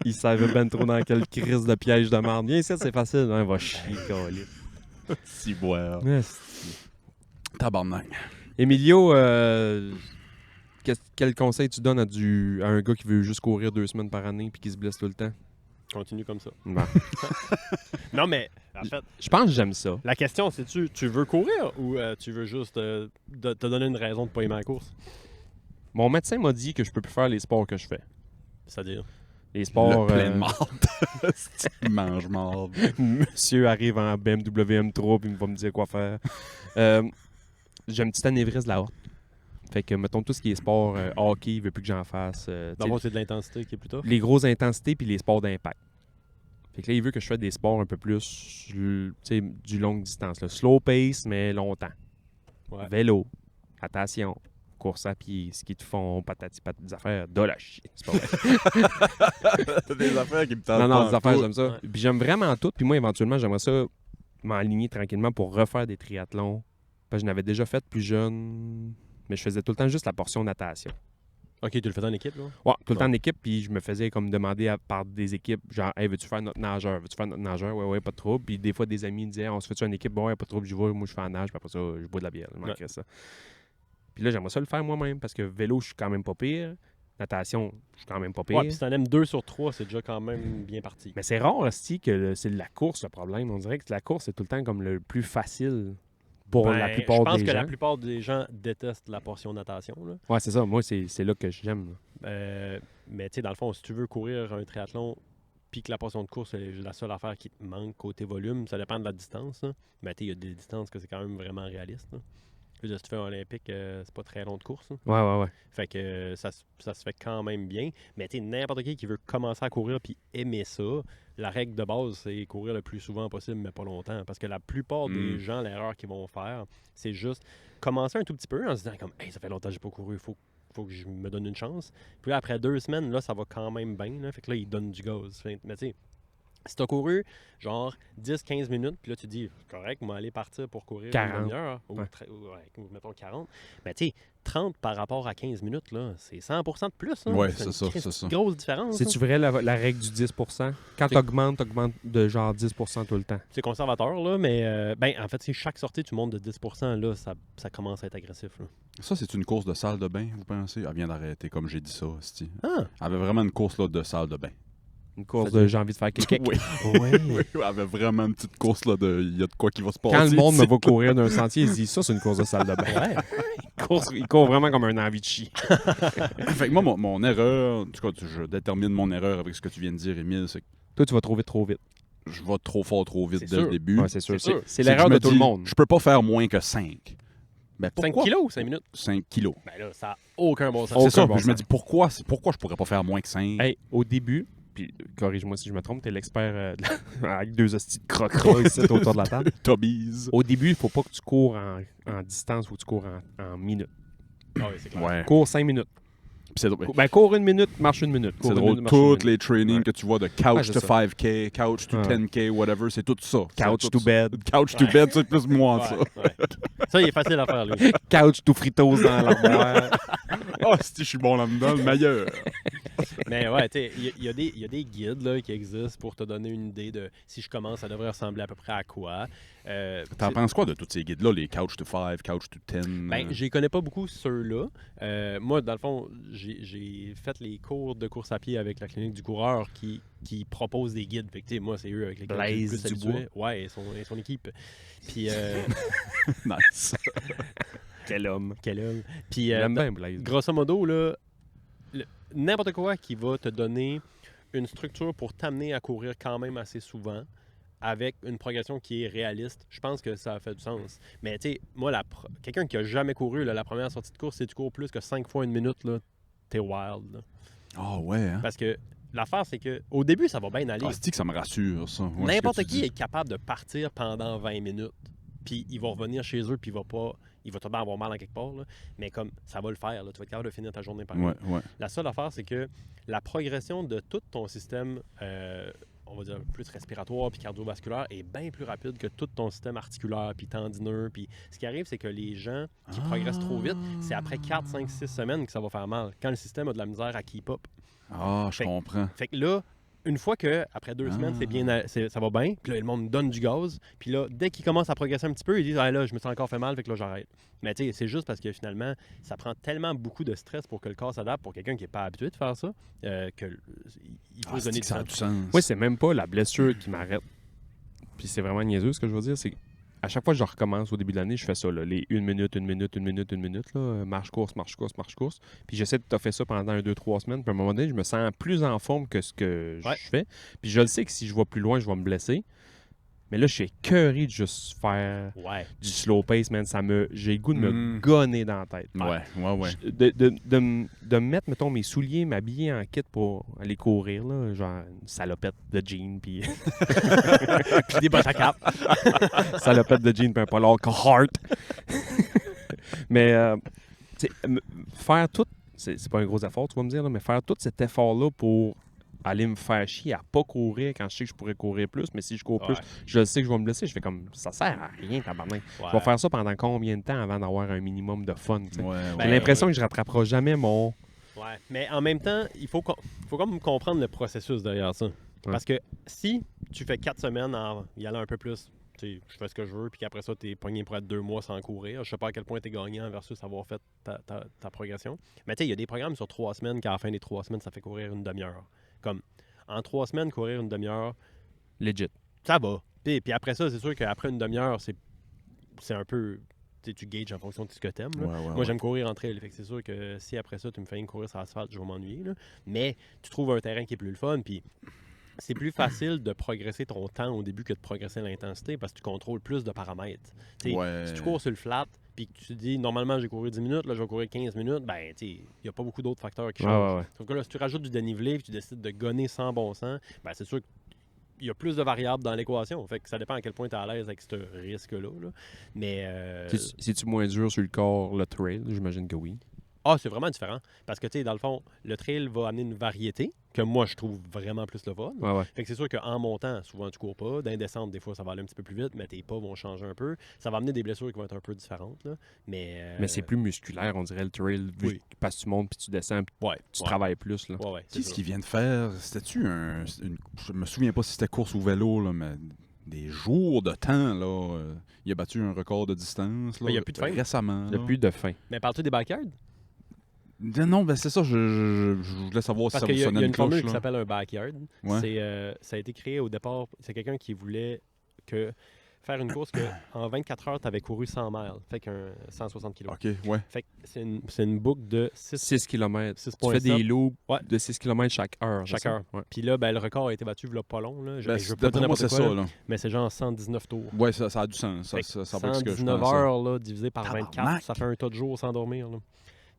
Il savait ben trop dans quelle crise de piège de merde. Viens ici, c'est facile. Hein, va chier, câlisse. Si boire. Esti. Tabarnak. Emilio, quel conseil tu donnes à un gars qui veut juste courir 2 semaines par année puis qui se blesse tout le temps? Continue comme ça. Bon. Non, mais en fait, Je pense que j'aime ça. la question, c'est tu veux courir ou tu veux juste te donner une raison de pas aimer la course? Mon médecin m'a dit que je peux plus faire les sports que je fais. C'est-à-dire? Les sports... Le plein de marde. Mange marde. Monsieur arrive en BMW M3 puis il va me dire quoi faire. J'ai un petit anévrisme de la horte. Fait que, mettons, tout ce qui est sport, hockey, il veut plus que j'en fasse. Dans le fond, c'est de l'intensité qui est plus tough. Les grosses intensités puis les sports d'impact. Fait que là, il veut que je fasse des sports un peu plus, tu sais, du longue distance. Là. Slow pace, mais longtemps. Ouais. Vélo, natation, course à pied, ski de fond, patati patati, des affaires de la chier. C'est pas vrai. Des affaires qui me tentent Non, pas des en affaires, tout. j'aime ça. Ouais. Puis j'aime vraiment tout. Puis moi, éventuellement, j'aimerais ça m'aligner tranquillement pour refaire des triathlons. Parce que je n'avais déjà fait plus jeune, mais je faisais tout le temps juste la portion natation. Ok, tu le faisais en équipe, là? Ouais, tout le temps en équipe, puis je me faisais comme demander par des équipes, genre, hey, veux-tu faire notre nageur? Veux-tu faire notre nageur? Ouais, pas de trouble. Puis des fois, des amis me disaient, on se fait-tu une équipe? Bon, ouais, pas de trouble, j'y vais, moi, je fais en nage, puis après ça, je bois de la bière. Je manquerais ça. Puis là, j'aimerais ça le faire moi-même, parce que vélo, je suis quand même pas pire. Natation, je suis quand même pas pire. Ouais, puis si t'en aimes 2 sur 3, c'est déjà quand même bien parti. Mais c'est rare aussi que c'est la course le problème. On dirait que la course, c'est tout le temps comme le plus facile pour la plupart je pense des que gens. la plupart des gens détestent la portion natation, là. Ouais, c'est ça. Moi, c'est là que j'aime. Mais tu sais, dans le fond, si tu veux courir un triathlon puis que la portion de course est la seule affaire qui te manque côté volume, ça dépend de la distance, là. Mais tu sais, il y a des distances que c'est quand même vraiment réaliste, là. Je veux dire, si tu fais un olympique, c'est pas très long de course, là. Ouais. Fait que ça se fait quand même bien. Mais tu sais, n'importe qui veut commencer à courir puis aimer ça, la règle de base, c'est courir le plus souvent possible, mais pas longtemps. Parce que la plupart des gens, l'erreur qu'ils vont faire, c'est juste commencer un tout petit peu en se disant comme « Hey, ça fait longtemps que j'ai pas couru, faut que je me donne une chance. » Puis là, après 2 semaines, là, ça va quand même bien. Là. Fait que là, ils donnent du gaz. Mais tu sais, si t'as couru genre 10-15 minutes, puis là, tu dis « Correct, moi, aller partir pour courir 40. une demi-heure. » Ou mettons 40. Mais tu sais, 30 par rapport à 15 minutes, là, c'est 100% de plus. Là. Ouais, une c'est ça. grosse différence. C'est-tu là. vrai la règle du 10%? Quand C'est- t'augmentes de genre 10% tout le temps. C'est conservateur, là, mais en fait, si chaque sortie, tu montes de 10%, là, ça commence à être agressif. Là. Ça, c'est une course de salle de bain, vous pensez? Elle vient d'arrêter, comme j'ai dit ça, esti. Ah! Elle avait vraiment une course là, de salle de bain. Une course de j'ai envie de faire quelque Oui. Ouais. Elle avait vraiment une petite course là de il y a de quoi qui va se passer. Quand le monde me ici. va courir d'un sentier, il se dit ça, c'est une course de salle de bain. Ouais. Il court vraiment comme un envie de chier. Fait que moi, mon erreur, en tout cas, je détermine mon erreur avec ce que tu viens de dire, Émile, c'est que Toi, tu vas trop vite. je vais trop fort, trop vite C'est dès le sûr. début. Ouais, c'est sûr. C'est sûr. C'est C'est que l'erreur je de me tout le dis, monde. Je peux pas faire moins que 5. Ben, 5 pourquoi? kilos ou 5 minutes? 5 kilos. Ben là, ça n'a aucun bon sens. Aucun C'est ça, bon puis je me sens. dis pourquoi je pourrais pas faire moins que 5? Hey, au début, puis corrige-moi si je me trompe, t'es l'expert avec 2 hosties de crocs ici autour de la table. Tobies. Au début, il faut pas que tu cours en distance, il faut que tu cours en minutes. Ah oui, c'est clair. Ouais. Cours 5 minutes. Puis c'est drôle. Ben, cours 1 minute, marche 1 minute. Cours C'est une drôle. minute, marche une Tous minute. les trainings Ouais. que tu vois de Ouais, couch c'est to ça. 5K, couch to Ouais. 10K, whatever, c'est tout ça. Couch C'est to tout ça. bed. Couch to bed, c'est plus moi, ça. Ouais. Ça, il est facile à faire, lui. Couch to fritos dans l'armoire. Oh, si je suis bon là-dedans, le meilleur. Mais ouais, tu sais, il y a des guides là, qui existent pour te donner une idée de si je commence, ça devrait ressembler à peu près à quoi. T'en penses quoi de tous ces guides-là, les couch to 5, couch to 10? Ben, je connais pas beaucoup ceux-là. Moi, dans le fond, j'ai fait les cours de course à pied avec la clinique du coureur qui propose des guides. Fait que, tu sais, moi, c'est eux avec lesquels je suis le Blaise plus Dubois. habitué. Ouais, et son équipe. Puis, Nice. Quel homme. quel homme. Puis, J'aime bien Blaise. grosso modo, là, n'importe quoi qui va te donner une structure pour t'amener à courir quand même assez souvent avec une progression qui est réaliste, je pense que ça fait du sens. Mais tu sais, moi, quelqu'un qui a jamais couru, là, la première sortie de course, si tu cours plus que 5 fois une minute, là, t'es wild. Là. Ah ouais, hein? Parce que l'affaire, c'est que au début, ça va bien aller. Ah, c'est que ça me rassure, ça. Ouais, N'importe ce que tu qui dis. est capable de partir pendant 20 minutes. Puis ils vont revenir chez eux, puis il va tout le temps avoir mal en quelque part. Là. Mais comme ça va le faire, là, tu vas être capable de finir ta journée par Ouais, ouais. La seule affaire, c'est que la progression de tout ton système, on va dire plus respiratoire puis cardiovasculaire, est bien plus rapide que tout ton système articulaire puis tendineux. Puis ce qui arrive, c'est que les gens qui progressent trop vite, c'est après 4, 5, 6 semaines que ça va faire mal. Quand le système a de la misère à keep up. Ah, je Fait- comprends. Fait que là, une fois que après 2 semaines, ça va bien, puis là, le monde donne du gaz, puis là, dès qu'ils commencent à progresser un petit peu, ils disent « Ah là, je me sens encore fait mal, fait que là, j'arrête. » Mais tu sais, c'est juste parce que finalement, ça prend tellement beaucoup de stress pour que le corps s'adapte pour quelqu'un qui n'est pas habitué de faire ça, il faut Ah, se donner c'est du que ça a temps. du sens. Moi, c'est même pas la blessure qui m'arrête. Puis c'est vraiment niaiseux ce que je veux dire. C'est à chaque fois que je recommence au début de l'année, je fais ça, là, les 1 minute, 1 minute, 1 minute, 1 minute, là, marche, course, marche, course, marche, course. Puis j'essaie de toffer ça pendant 1, 2, 3 semaines. Puis à un moment donné, je me sens plus en forme que ce que Ouais. je fais. Puis je le sais que si je vais plus loin, je vais me blesser. Mais là, je suis écœuré de juste faire Ouais. du slow pace, man. J'ai le goût de me Mm. gonner dans la tête. Ouais. De me mettre, mettons, mes souliers, m'habiller en kit pour aller courir, là, genre une salopette de jeans, puis Puis des bottes à cap. salopette de jeans, puis un polar Carhartt. Mais tu sais, faire tout, c'est pas un gros effort, tu vas me dire, là, mais faire tout cet effort-là pour aller me faire chier à pas courir quand je sais que je pourrais courir plus, mais si je cours plus, je sais que je vais me blesser. Je fais comme, ça sert à rien, tabarnak. Ouais. Je vais faire ça pendant combien de temps avant d'avoir un minimum de fun, tu sais? Ouais, J'ai ouais. l'impression que je rattraperai jamais mon... Ouais, mais en même temps, il faut comme comprendre le processus derrière ça. Parce que si tu fais 4 semaines en y allant un peu plus, tu sais, je fais ce que je veux, puis qu'après ça, tu es pogné pour être 2 mois sans courir, je sais pas à quel point tu es gagnant versus avoir fait ta progression. Mais tu sais, il y a des programmes sur 3 semaines qu'à la fin des 3 semaines, ça fait courir une demi-heure. Comme en 3 semaines, courir une demi-heure, Legit. ça va. Puis après ça, c'est sûr qu'après une demi-heure, c'est un peu... Tu gages en fonction de ce que tu aimes. Moi, j'aime courir en trail. Fait que c'est sûr que si après ça, tu me fais une courir sur l'asphalte, je vais m'ennuyer. Là. Mais tu trouves un terrain qui est plus le fun. Puis c'est plus facile de progresser ton temps au début que de progresser l'intensité parce que tu contrôles plus de paramètres. Ouais. Si tu cours sur le flat puis que tu te dis normalement j'ai couru 10 minutes, là je vais courir 15 minutes, ben il n'y a pas beaucoup d'autres facteurs qui changent. Ouais. Sauf que là, si tu rajoutes du dénivelé et tu décides de gonner sans bon sens, ben c'est sûr que il y a plus de variables dans l'équation. Fait que ça dépend à quel point tu es à l'aise avec ce risque-là. Là. Mais. C'est-tu moins dur sur le corps, le trail? J'imagine que oui. Ah, c'est vraiment différent. Parce que, tu sais, dans le fond, le trail va amener une variété que moi, je trouve vraiment plus le fun. Ouais. Fait que c'est sûr qu'en montant, souvent, tu cours pas. Dans les descentes, des fois, ça va aller un petit peu plus vite, mais tes pas vont changer un peu. Ça va amener des blessures qui vont être un peu différentes. Là. Mais c'est plus musculaire, on dirait, le trail. Oui. Parce que tu montes puis tu descends puis tu travailles plus. Là. Ouais, Qu'est-ce qu'ils viennent de faire? C'était-tu je me souviens pas si c'était course ou vélo, là, mais des jours de temps, là. Il a battu un record de distance, là, il n'y a plus de fin. récemment. Il n'y a plus de fin. Mais parles-tu des backyards? Non, ben c'est ça, je voulais savoir Parce si ça qu'il vous y a sonnait une formule qui là. s'appelle un backyard. Ouais. Ça a été créé au départ. C'est quelqu'un qui voulait faire une course qu'en 24 heures, tu avais couru 100 miles. Fait qu'un 160 kg. OK, ouais. Fait que c'est une boucle de 6 km. 6,7. Tu fais des loops Ouais. de 6 km chaque heure. Chaque c'est ça? heure. Ouais. Puis là, ben, le record a été battu il y a pas long. Là. Je veux pas D'après dire moi, n'importe c'est quoi, ça, là. mais c'est genre 119 tours. Ouais, ça a du sens. Ça va être ce que je 119 pensais. heures là, divisé par Tabarnak. 24, ça fait un tas de jours sans dormir. Là.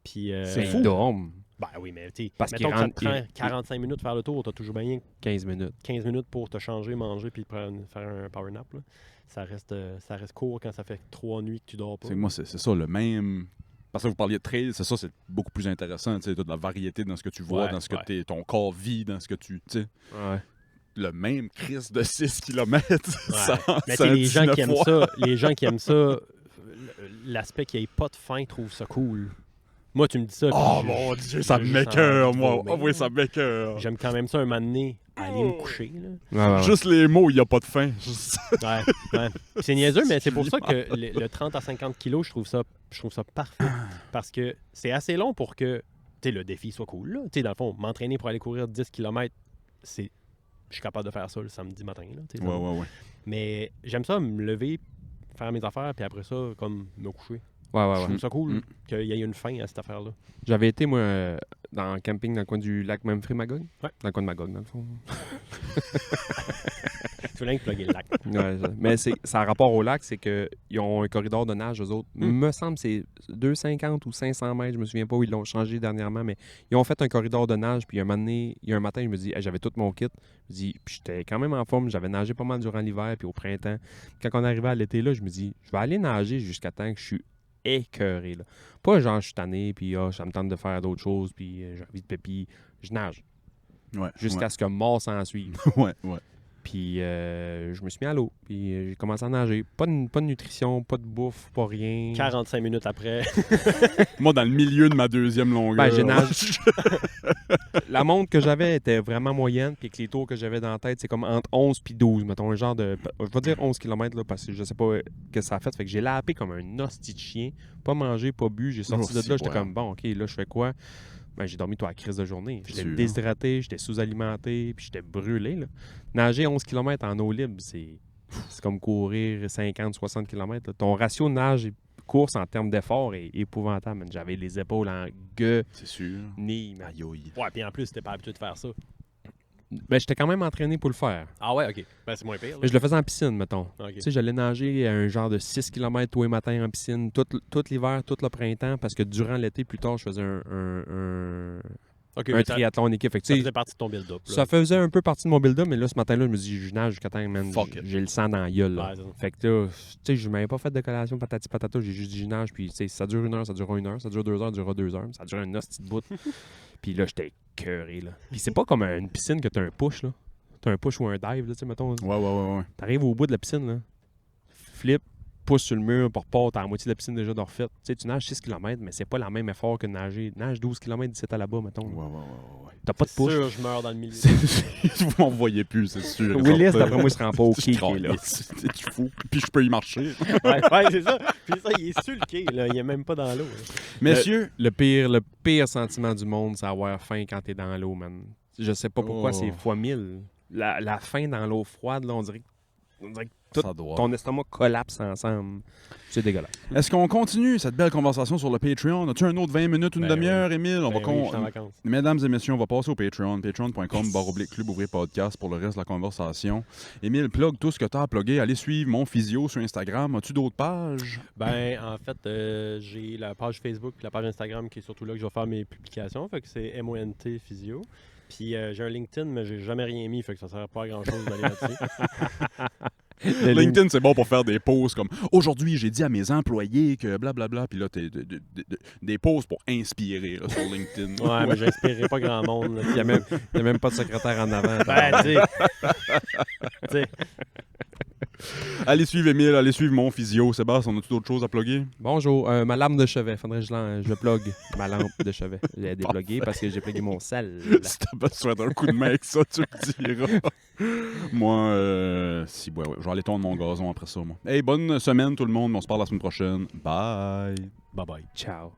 Puis, C'est énorme. Ben oui, mais tu sais, Parce mettons qu'il que ça te rentre- prend 45 minutes de faire le tour, tu as toujours bien 15 minutes. 15 minutes pour te changer, manger puis faire un power nap. Là. Ça reste court quand ça fait 3 nuits que tu dors pas. Moi, c'est ça, le même. Parce que vous parliez de trail, c'est ça, c'est beaucoup plus intéressant. Tu as de la variété dans ce que tu vois, Ouais, dans ce que ton corps vit, dans ce que tu. Tu sais, Ouais. le même crise de 6 km. Mais tu sais, les gens qui aiment ça, l'aspect qu'il n'y ait pas de fin trouvent ça cool. Moi, tu me dis ça. Oh puis mon je- Dieu, je- ça je- me m'écoeure, je- moi. je- Ah oui, ça m'écoeure. J'aime quand même ça un moment donné, aller me coucher. Ouais. Juste les mots, il n'y a pas de fin. Juste- Là. Ouais. C'est niaiseux, mais c'est pour ça que le 30 à 50 kilos, je trouve ça parfait. Parce que c'est assez long pour que le défi soit cool. Là. Dans le fond, m'entraîner pour aller courir 10 km, je suis capable de faire ça le samedi matin. Là, Ouais. Mais j'aime ça me lever, faire mes affaires, puis après ça, comme me coucher. Je Ouais. trouve ça cool Mm. qu'il y ait une fin à cette affaire-là. J'avais été, moi, dans un camping dans le coin du lac Memphrey-Magog. Ouais. Dans le coin de Magog, dans le fond. Tu veux rien que plugger le lac. Ouais, mais ça a rapport au lac, c'est qu'ils ont un corridor de nage, eux autres. Me semble que c'est 250 ou 500 mètres, je me souviens pas où ils l'ont changé dernièrement, mais ils ont fait un corridor de nage, puis un matin, je me dis, hey, j'avais tout mon kit. Je me dis, puis j'étais quand même en forme, j'avais nagé pas mal durant l'hiver, puis au printemps. Quand on arrivait à l'été, là, je me dis, je vais aller nager jusqu'à temps que je suis écœuré. Là. Pas genre, je suis tanné, puis ça me tente de faire d'autres choses, puis j'ai envie de pépi. Je nage. Ouais. Jusqu'à ce que mort s'en suive. Ouais. Puis je me suis mis à l'eau. Puis j'ai commencé à nager. Pas de nutrition, pas de bouffe, pas rien. 45 minutes après. Moi, dans le milieu de ma deuxième longueur. Ben, j'ai nagé. La montre que j'avais était vraiment moyenne. Puis que les tours que j'avais dans la tête, c'est comme entre 11 puis 12. Mettons un genre de. Je vais dire 11 km là, parce que je sais pas que ça a fait. Fait que j'ai lapé comme un hostie de chien. Pas mangé, pas bu. J'ai sorti de là. J'étais comme bon, OK, là, je fais quoi? Ben, j'ai dormi toute la crise de journée. J'étais Sûr. déshydraté, j'étais sous-alimenté, puis j'étais brûlé. Là. Nager 11 km en eau libre, c'est comme courir 50-60 km. Là. Ton ratio nage-course en termes d'effort est épouvantable. Man. J'avais les épaules en C'est sûr. guenilles. Aïe, aïe. Ouais, puis en plus, t'es pas habitué de faire ça. Ben, j'étais quand même entraîné pour le faire. Ah ouais, OK. Ben, c'est moins pire. Là. Mais je le faisais en piscine, mettons. OK. Tu sais, j'allais nager à un genre de 6 km tous les matins en piscine, tout l'hiver, tout le printemps, parce que durant l'été, plus tard, je faisais Ok, un mais ça triathlon en équipe. Fait que, tu sais, faisait partie de ton build-up. là. ça faisait un peu partie de mon build-up, mais là, ce matin-là, je me dis, je nage jusqu'à temps, man, Fuck it. j'ai le sang dans la gueule. Là. Ouais, c'est ça. Fait que là, tu sais, je m'avais pas fait de collation patati patata, j'ai juste dit, je nage, puis tu sais, ça dure 1 heure, ça dure 1 heure, ça dure 2 heures, ça dure 2 heures, ça dure une hostie de bout. Puis là, j'étais écœuré, là. Puis c'est pas comme une piscine que t'as un push, là. T'as un push ou un dive, là, tu sais, mettons. Ouais. T'arrives au bout de la piscine, là, flip, pousse sur le mur, pour repart, t'as la moitié de la piscine déjà de refait. Tu sais, tu nages 6 km, mais c'est pas le même effort que de nager. Nage 12 km d'ici à là-bas, mettons. Ouais. T'as pas de C'est push. sûr, je meurs dans le milieu. Vous m'en voyez plus, c'est sûr. Willis, d'après moi, il se rend pas au quai, Je là. C'est fou. Puis je peux y marcher. ouais, c'est ça. Puis ça, il est sur le quai, là. Il est même pas dans l'eau. là. Messieurs, Le pire sentiment du monde, c'est avoir faim quand t'es dans l'eau, man. Je sais pas pourquoi, c'est fois 1000. La faim dans l'eau froide, là, on dirait que tout ça doit. ton estomac collapse ensemble. C'est dégueulasse. Est-ce qu'on continue cette belle conversation sur le Patreon? As-tu un autre 20 minutes, une Ben demi-heure, Émile? On Ben va oui, je suis en vacances. Mesdames et messieurs, on va passer au Patreon. Patreon.com/Club Ouvrier Podcast pour le reste de la conversation. Émile, plug tout ce que tu as à plugger. Allez suivre mon physio sur Instagram. As-tu d'autres pages? Ben, en fait, j'ai la page Facebook et la page Instagram qui est surtout là que je vais faire mes publications. Fait que c'est MONT Physio. Puis j'ai un LinkedIn, mais j'ai jamais rien mis. Fait que ça sert pas à grand-chose d'aller là-dessus. LinkedIn, c'est bon pour faire des posts comme « Aujourd'hui, j'ai dit à mes employés que blablabla », puis là, des posts pour inspirer là, sur LinkedIn. Ouais, mais j'inspirerai pas grand monde. là. Il y a même pas de secrétaire en avant. Ben, tu sais. Allez suivre Émile, allez suivre mon physio. Sébastien, on a-tu d'autres choses à plugger? Bonjour, ma lampe de chevet. Faudrait que je plug ma lampe de chevet. J'ai déplugué parce que j'ai plugué mon sel. Si t'as besoin d'un coup de main avec ça, tu me diras. Moi, je vais aller tondre mon gazon après ça, moi. Hey, bonne semaine tout le monde. On se parle la semaine prochaine. Bye! Bye-bye. Ciao.